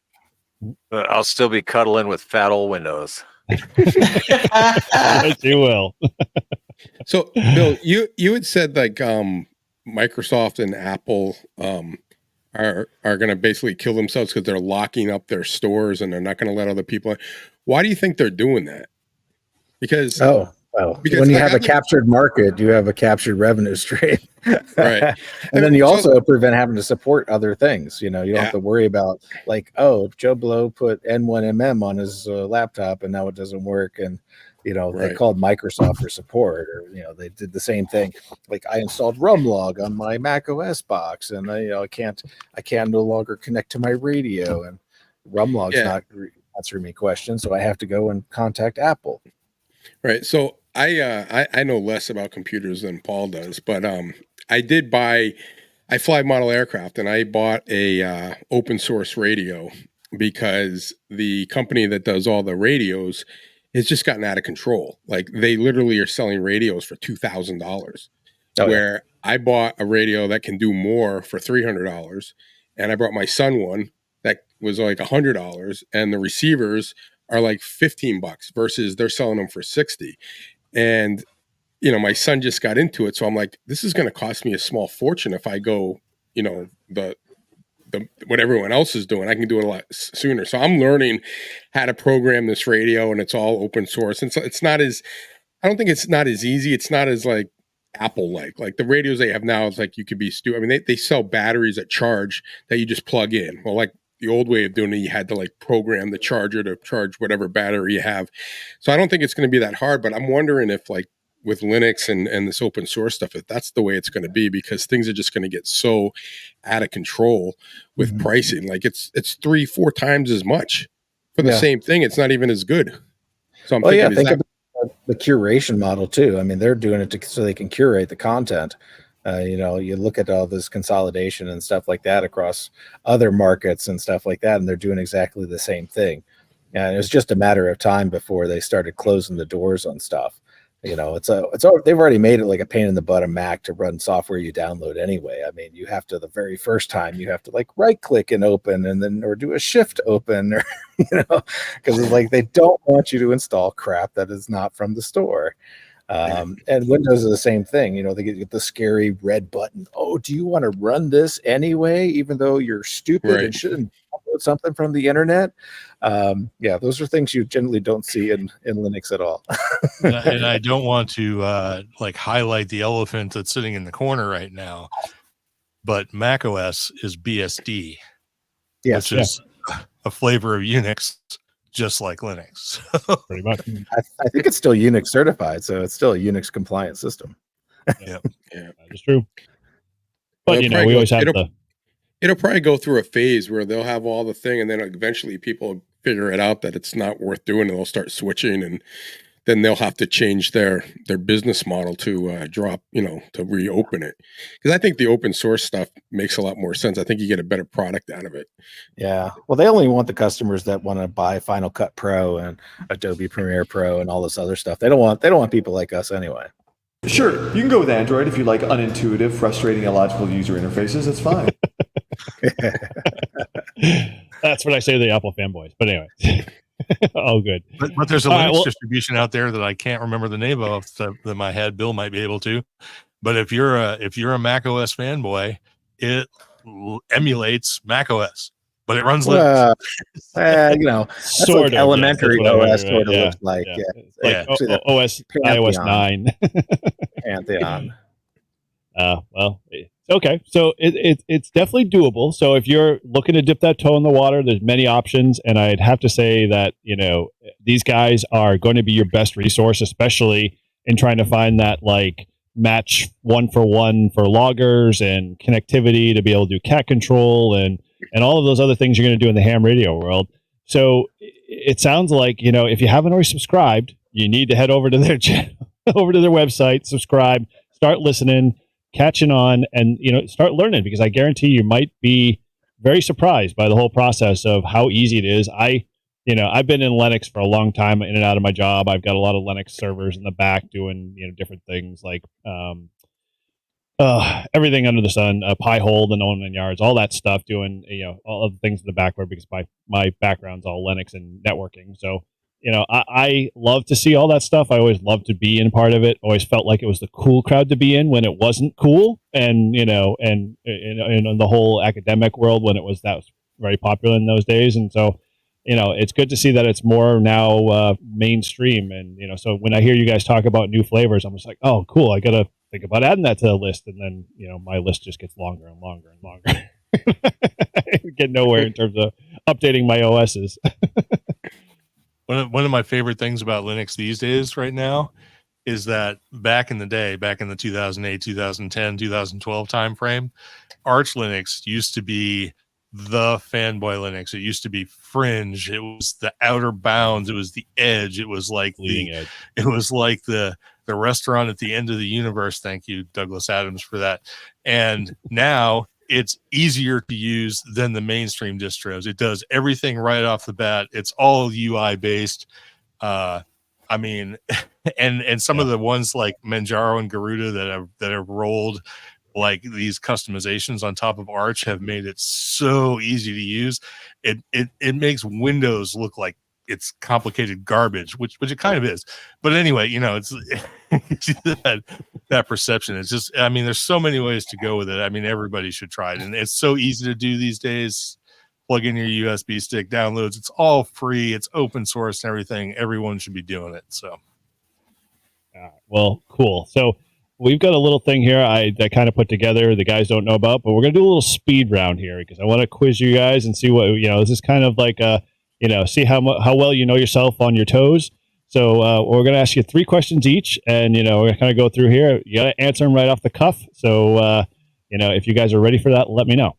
I'll still be cuddling with fat old Windows. Yes, you will. So, Bill, you had said like Microsoft and Apple are going to basically kill themselves because they're locking up their stores and they're not going to let other people in. Why do you think they're doing that? Because when you have a captured market, you have a captured revenue stream, right? And then you also prevent having to support other things. You don't have to worry about like, oh, Joe Blow put N1MM on his laptop and now it doesn't work, and they called Microsoft for support, or they did the same thing. Like I installed Rumlog on my Mac OS box, and I can't no longer connect to my radio, and Rumlog's not answering me questions, so I have to go and contact Apple. Right. So I know less about computers than Paul does, but I fly model aircraft, and I bought a open source radio because the company that does all the radios has just gotten out of control. Like they literally are selling radios for $2,000, where I bought a radio that can do more for $300, and I brought my son one that was like $100, and the receivers are like $15 versus they're selling them for $60. And my son just got into it, so I'm like, this is going to cost me a small fortune if I go, the what everyone else is doing. I can do it a lot sooner. So I'm learning how to program this radio, and it's all open source. And so I don't think it's not as easy. It's not as like Apple like the radios they have now. It's like you could be I mean, they sell batteries that charge that you just plug in. Well, like the old way of doing it, you had to like program the charger to charge whatever battery you have. So I don't think it's going to be that hard, but I'm wondering if like with Linux and this open source stuff, if that's the way it's going to be, because things are just going to get so out of control with pricing. Like it's 3-4 times as much for the same thing. It's not even as good. So I'm thinking, think about the curation model too. I mean, they're doing it so they can curate the content. You look at all this consolidation and stuff like that across other markets and stuff like that, and they're doing exactly the same thing. And it was just a matter of time before they started closing the doors on stuff. They've already made it like a pain in the butt of Mac to run software you download anyway. I mean, you have to, the very first time you have to like right click and open, and then, or do a shift open, or, because it's like, they don't want you to install crap that is not from the store. And Windows is the same thing. They get the scary red button. Oh, do you want to run this anyway, even though you're stupid and shouldn't download something from the internet? Those are things you generally don't see in Linux at all. And I don't want to like highlight the elephant that's sitting in the corner right now, but Mac OS is BSD, which is a flavor of Unix, just like Linux. Pretty much. I think it's still Unix certified, so it's still a Unix compliant system. Yeah, that's true. But we always have it'll probably go through a phase where they'll have all the thing, and then eventually people figure it out that it's not worth doing, and they'll start switching, and then they'll have to change their business model to drop, to reopen it. Because I think the open source stuff makes a lot more sense. I think you get a better product out of it. Yeah. Well, they only want the customers that want to buy Final Cut Pro and Adobe Premiere Pro and all this other stuff. They don't want people like us anyway. Sure, you can go with Android if you like unintuitive, frustrating, illogical user interfaces. That's fine. That's what I say to the Apple fanboys. But anyway. Oh, good. But there's a Linux distribution out there that I can't remember the name of that my head. Bill might be able to. But if you're a Mac OS fanboy, it emulates Mac OS, but it runs Linux. That's sort like of elementary OS sort of looks like. OS iOS 9. Pantheon. Well, okay. So it's definitely doable. So if you're looking to dip that toe in the water, there's many options. And I'd have to say that, these guys are going to be your best resource, especially in trying to find that like match 1-for-1 for loggers and connectivity to be able to do cat control and all of those other things you're going to do in the ham radio world. So it sounds like, if you haven't already subscribed, you need to head over to their channel, over to their website, subscribe, start listening, catching on, and start learning, because I guarantee you might be very surprised by the whole process of how easy it is. I've been in Linux for a long time, in and out of my job. I've got a lot of Linux servers in the back doing different things like everything under the sun, Pi-hole, the Nolan and Yards, all that stuff, doing all of the things in the backward, because my background's all Linux and networking. So I love to see all that stuff. I always loved to be in part of it. Always felt like it was the cool crowd to be in when it wasn't cool, and and in the whole academic world when that was very popular in those days. And so it's good to see that it's more now mainstream. And so when I hear you guys talk about new flavors, I'm just like, oh, cool. I gotta think about adding that to the list, and then my list just gets longer and longer and longer. Get nowhere in terms of updating my OSs. One of my favorite things about Linux these days right now is that back in the day, back in the 2008, 2010, 2012 timeframe, Arch Linux used to be the fanboy Linux. It used to be fringe. It was the outer bounds. It was the edge. It was like edge. It was like the restaurant at the end of the universe. Thank you, Douglas Adams, for that. And now it's easier to use than the mainstream distros. It does everything right off the bat. It's all UI based. And some of the ones like Manjaro and Garuda that have rolled like these customizations on top of Arch have made it so easy to use. It makes Windows look like it's complicated garbage, which it kind of is. But anyway, it's that perception. It's just, there's so many ways to go with it. Everybody should try it, and it's so easy to do these days. Plug in your USB stick, downloads. It's all free. It's open source and everything. Everyone should be doing it. So, well, cool. So we've got a little thing here I kind of put together. The guys don't know about, but we're gonna do a little speed round here because I want to quiz you guys and see what This is kind of like see how well you know yourself on your toes. So we're going to ask you 3 questions each, and we're going to kind of go through here. You got to answer them right off the cuff. So if you guys are ready for that, let me know.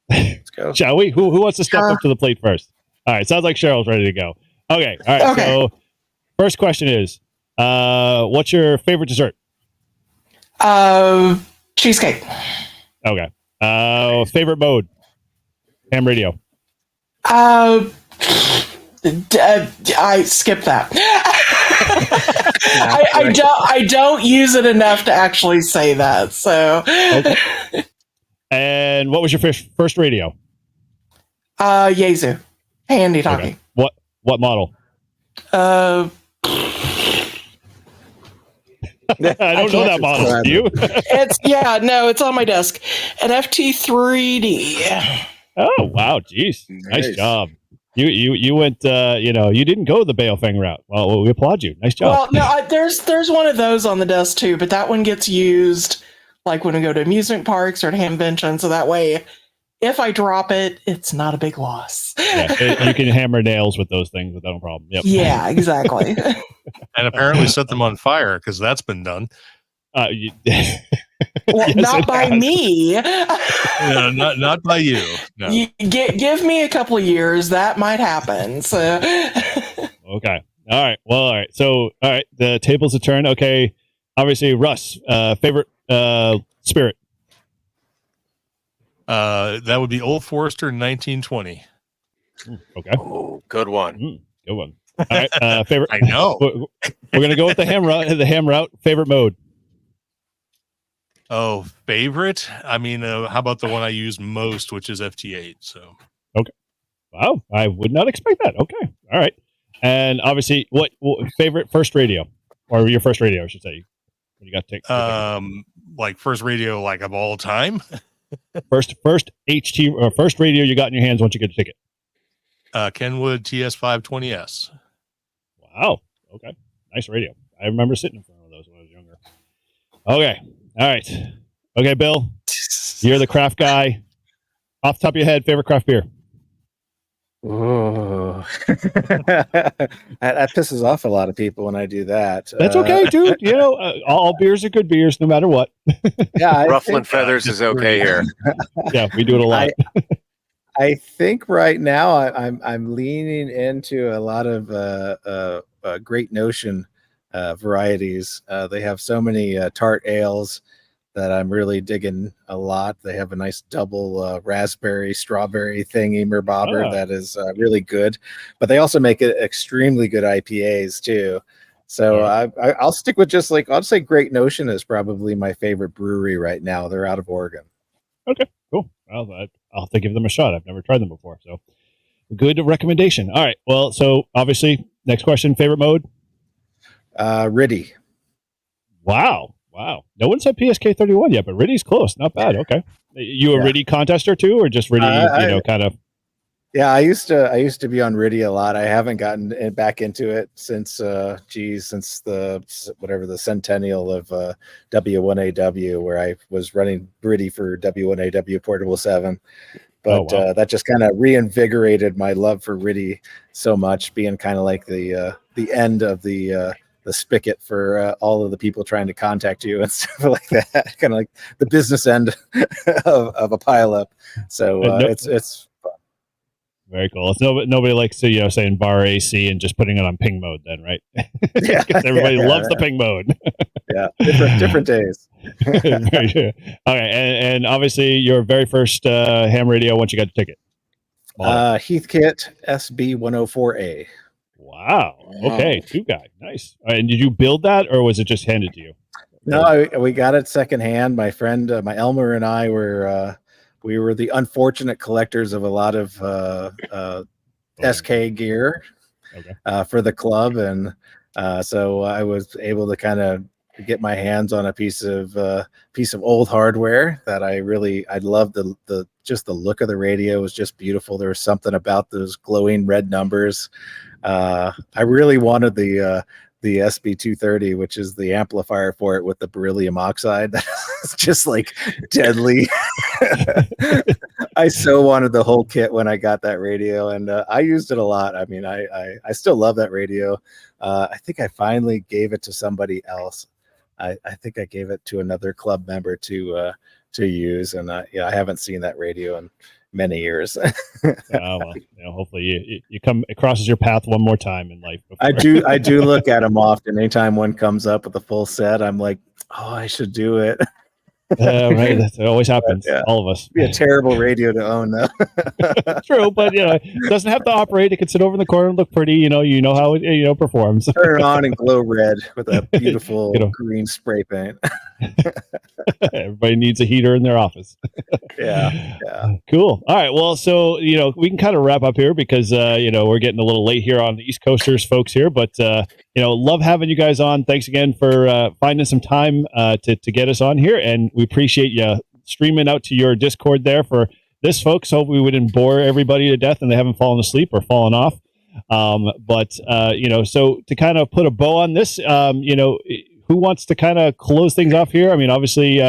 Let's go. Shall we? Who wants to step up to the plate first? All right, sounds like Cheryl's ready to go. Okay, all right. Okay. So first question is, what's your favorite dessert? Cheesecake. Okay. Favorite mode? Ham radio. I skip that. I don't use it enough to actually say that. So. Okay. And what was your first radio? Yaesu. Handy talkie. Okay. What model? I don't know that model. Do you? It's on my desk. An FT3D. Oh wow, geez, nice job. You went, you didn't go the Baofeng route. Well, we applaud you. Nice job. Well, no, there's one of those on the desk too, but that one gets used like when we go to amusement parks or to Hamvention. So that way, if I drop it, it's not a big loss. Yeah, you can hammer nails with those things without a problem. Yep. Yeah, exactly. And apparently set them on fire because that's been done. Well, yes, not by me. No, not by you. No. Give me a couple of years. That might happen. So. Okay. All right. Well, all right. So, all right. The tables a turn. Okay. Obviously, Russ, favorite spirit? That would be Old Forester 1920. Okay. Oh, good one. Good one. All right. Favorite. I know. We're going to go with the ham route. The ham route. Favorite mode? Oh, favorite? How about the one I use most, which is FT8? So. Okay. Wow. I would not expect that. Okay. All right. And obviously, what favorite first radio, or your first radio, I should say? What you got to take? Like first radio, like of all time. first HT or first radio you got in your hands once you get a ticket. Kenwood TS520S. Wow. Okay. Nice radio. I remember sitting in front of those when I was younger. Okay. All right. Okay, Bill. You're the craft guy. Off the top of your head, favorite craft beer? Oh, that pisses off a lot of people when I do that. That's okay, dude. All beers are good beers, no matter what. Yeah, Ruffling Feathers is okay here. Yeah, we do it a lot. I think right now I'm leaning into a lot of Great Notion varieties. They have so many tart ales that I'm really digging a lot. They have a nice double raspberry strawberry thingy bobber that is really good, but they also make it extremely good IPAs too. So I'll stick with just like, I'll say Great Notion is probably my favorite brewery right now. They're out of Oregon. Okay, cool. Well, I'll have to give them a shot. I've never tried them before, so good recommendation. All right. Well, so obviously, next question: favorite mode? Riddy. Wow. No one said PSK 31 yet, but Riddy's close. Not bad. Okay. You a Riddy contester too, or just Riddy? Kind of. Yeah, I used to be on Riddy a lot. I haven't gotten back into it since since the centennial of W1AW, where I was running Riddy for W1AW Portable 7. But that just kind of reinvigorated my love for Riddy so much, being kind of like the end of the spigot for all of the people trying to contact you and stuff like that, kind of like the business end of a pileup. So it's very cool. It's nobody likes to, saying bar AC and just putting it on ping mode then, right? Yeah. Everybody loves the ping mode. Yeah. Different days. Very good. Okay. And obviously your very first ham radio once you got the ticket. Heathkit SB104A. Wow. Okay. 2 guy. Nice. And did you build that or was it just handed to you? No, we got it secondhand. My friend, my Elmer and I were, we were the unfortunate collectors of a lot of SK gear for the club, and so I was able to kind of get my hands on a piece of old hardware that I loved. The just the look of the radio was just beautiful. There was something about those glowing red numbers. I really wanted the SB230, which is the amplifier for it with the beryllium oxide. It's just like deadly. I so wanted the whole kit when I got that radio, and I used it a lot. I mean, I still love that radio. I think I finally gave it to somebody else. I think I gave it to another club member to use, and I haven't seen that radio in many years. Well, hopefully you come it crosses your path one more time in life. I do look at them often. Anytime one comes up with a full set, I'm like, oh, I should do it. Right, that always happens. All of us. It'd be a terrible radio to own, though. True, but it doesn't have to operate. It can sit over in the corner and look pretty. You know how it performs. Turn it on and glow red with a beautiful green spray paint. Everybody needs a heater in their office. Yeah. Cool. All right. Well, so we can kind of wrap up here because we're getting a little late here on the East Coasters folks here, but love having you guys on. Thanks again for finding some time to get us on here, and we appreciate you streaming out to your Discord there for this, folks. Hope we wouldn't bore everybody to death and they haven't fallen asleep or fallen off. So to kind of put a bow on this, who wants to kind of close things off here? I mean, obviously,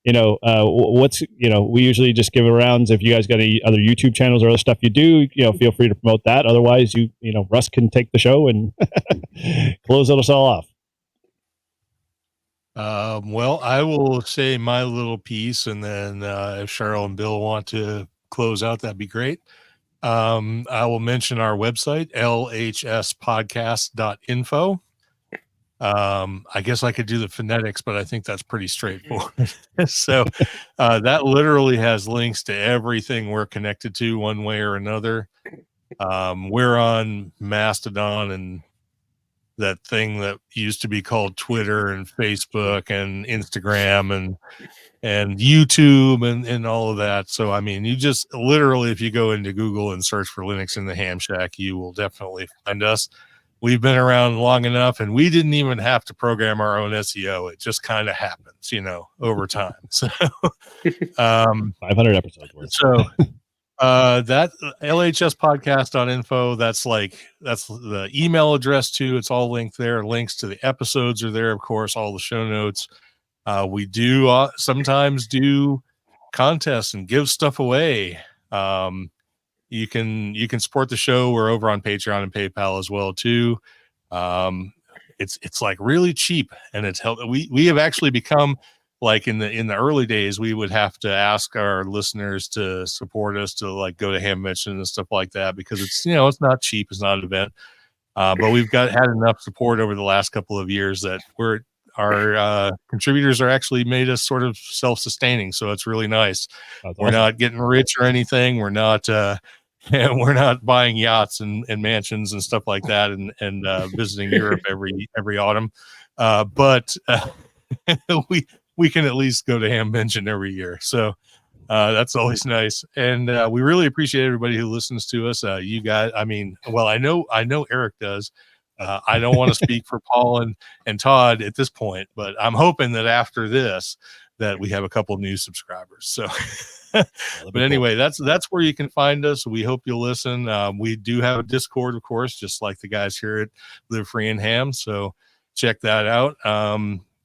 we usually just give it rounds. If you guys got any other YouTube channels or other stuff you do, feel free to promote that. Otherwise, Russ can take the show and close us all off. Well, I will say my little piece, and then if Cheryl and Bill want to close out, that'd be great. I will mention our website, lhspodcast.info. I guess I could do the phonetics, but I think that's pretty straightforward. So that literally has links to everything we're connected to one way or another. We're on Mastodon and that thing that used to be called Twitter and Facebook and Instagram and YouTube and all of that. So, I mean, you just literally, if you go into Google and search for Linux in the Ham Shack, you will definitely find us. We've been around long enough, and we didn't even have to program our own SEO. It just kind of happens, over time. So 500 episodes worth. So that LHS podcast.info, that's the email address too. It's all linked there. Links to the episodes are there, of course, all the show notes. We do sometimes do contests and give stuff away. You can support the show. We're over on Patreon and PayPal as well too. It's like really cheap, and it's helped. We have actually become like in the early days, we would have to ask our listeners to support us to like go to Hamvention and stuff like that, because it's, it's not cheap. It's not an event. But we've had enough support over the last couple of years that our contributors are actually made us sort of self-sustaining. So it's really nice. That's We're awesome. not getting rich or anything. We're not, we're not buying yachts and mansions and stuff like that and visiting Europe every autumn. But we can at least go to Hamvention every year. So that's always nice. And we really appreciate everybody who listens to us. You guys, I know Eric does. I don't want to speak for Paul and Todd at this point, but I'm hoping that after this, that we have a couple new subscribers. So, but anyway, that's where you can find us. We hope you'll listen. We do have a Discord, of course, just like the guys here at Live Free and Ham. So check that out.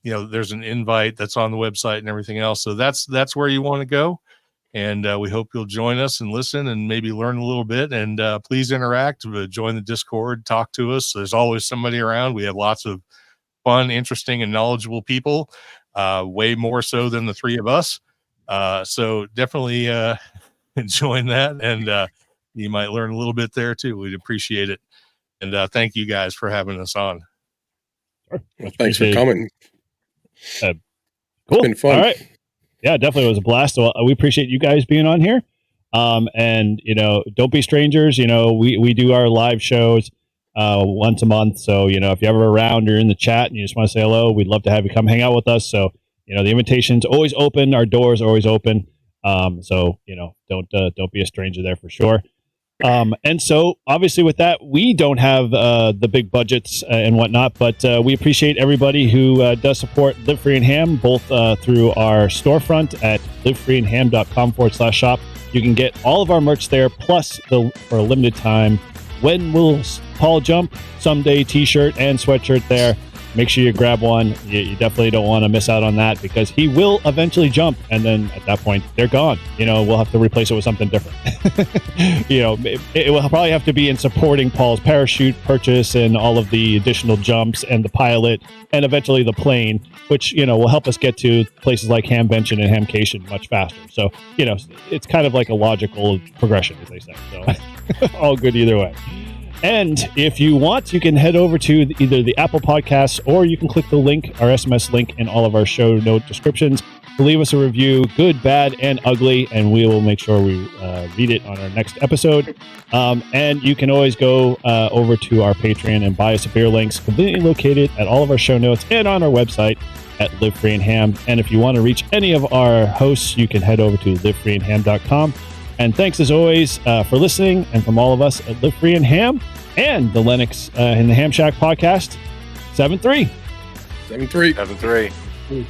There's an invite that's on the website and everything else. So that's where you want to go. And we hope you'll join us and listen and maybe learn a little bit. And please interact, join the Discord, talk to us. There's always somebody around. We have lots of fun, interesting, and knowledgeable people, way more so than the three of us. So definitely join that. And you might learn a little bit there too. We'd appreciate it. And thank you guys for having us on. Well, thanks for coming. Cool. It's been fun. All right. Yeah, definitely. It was a blast. Well, we appreciate you guys being on here. And don't be strangers. We do our live shows once a month. So, if you're ever around or in the chat and you just want to say hello, we'd love to have you come hang out with us. So, the invitation's always open. Our doors are always open. So, don't be a stranger there for sure. And so obviously with that, we don't have the big budgets and whatnot, but we appreciate everybody who does support Live Free and Ham, both through our storefront at livefreeandham.com/shop. You can get all of our merch there, plus for a limited time, When Will Paul Jump? Someday t-shirt and sweatshirt there. Make sure you grab one. You definitely don't want to miss out on that, because he will eventually jump, and then at that point they're gone. We'll have to replace it with something different. It will probably have to be in supporting Paul's parachute purchase and all of the additional jumps and the pilot and eventually the plane, which will help us get to places like Hamvention and Hamcation much faster. So it's kind of like a logical progression, as they say. So all good either way. And if you want, you can head over to either the Apple Podcasts, or you can click the link, our SMS link, in all of our show note descriptions to leave us a review, good, bad, and ugly, and we will make sure we read it on our next episode. And you can always go over to our Patreon and buy us a beer. Links completely located at all of our show notes and on our website at Live Free and Ham. And if you want to reach any of our hosts, you can head over to livefreeandham.com. And thanks as always for listening, and from all of us at Live Free and Ham and the Lennox and the Ham Shack podcast, 7-3. 7-3. 7-3.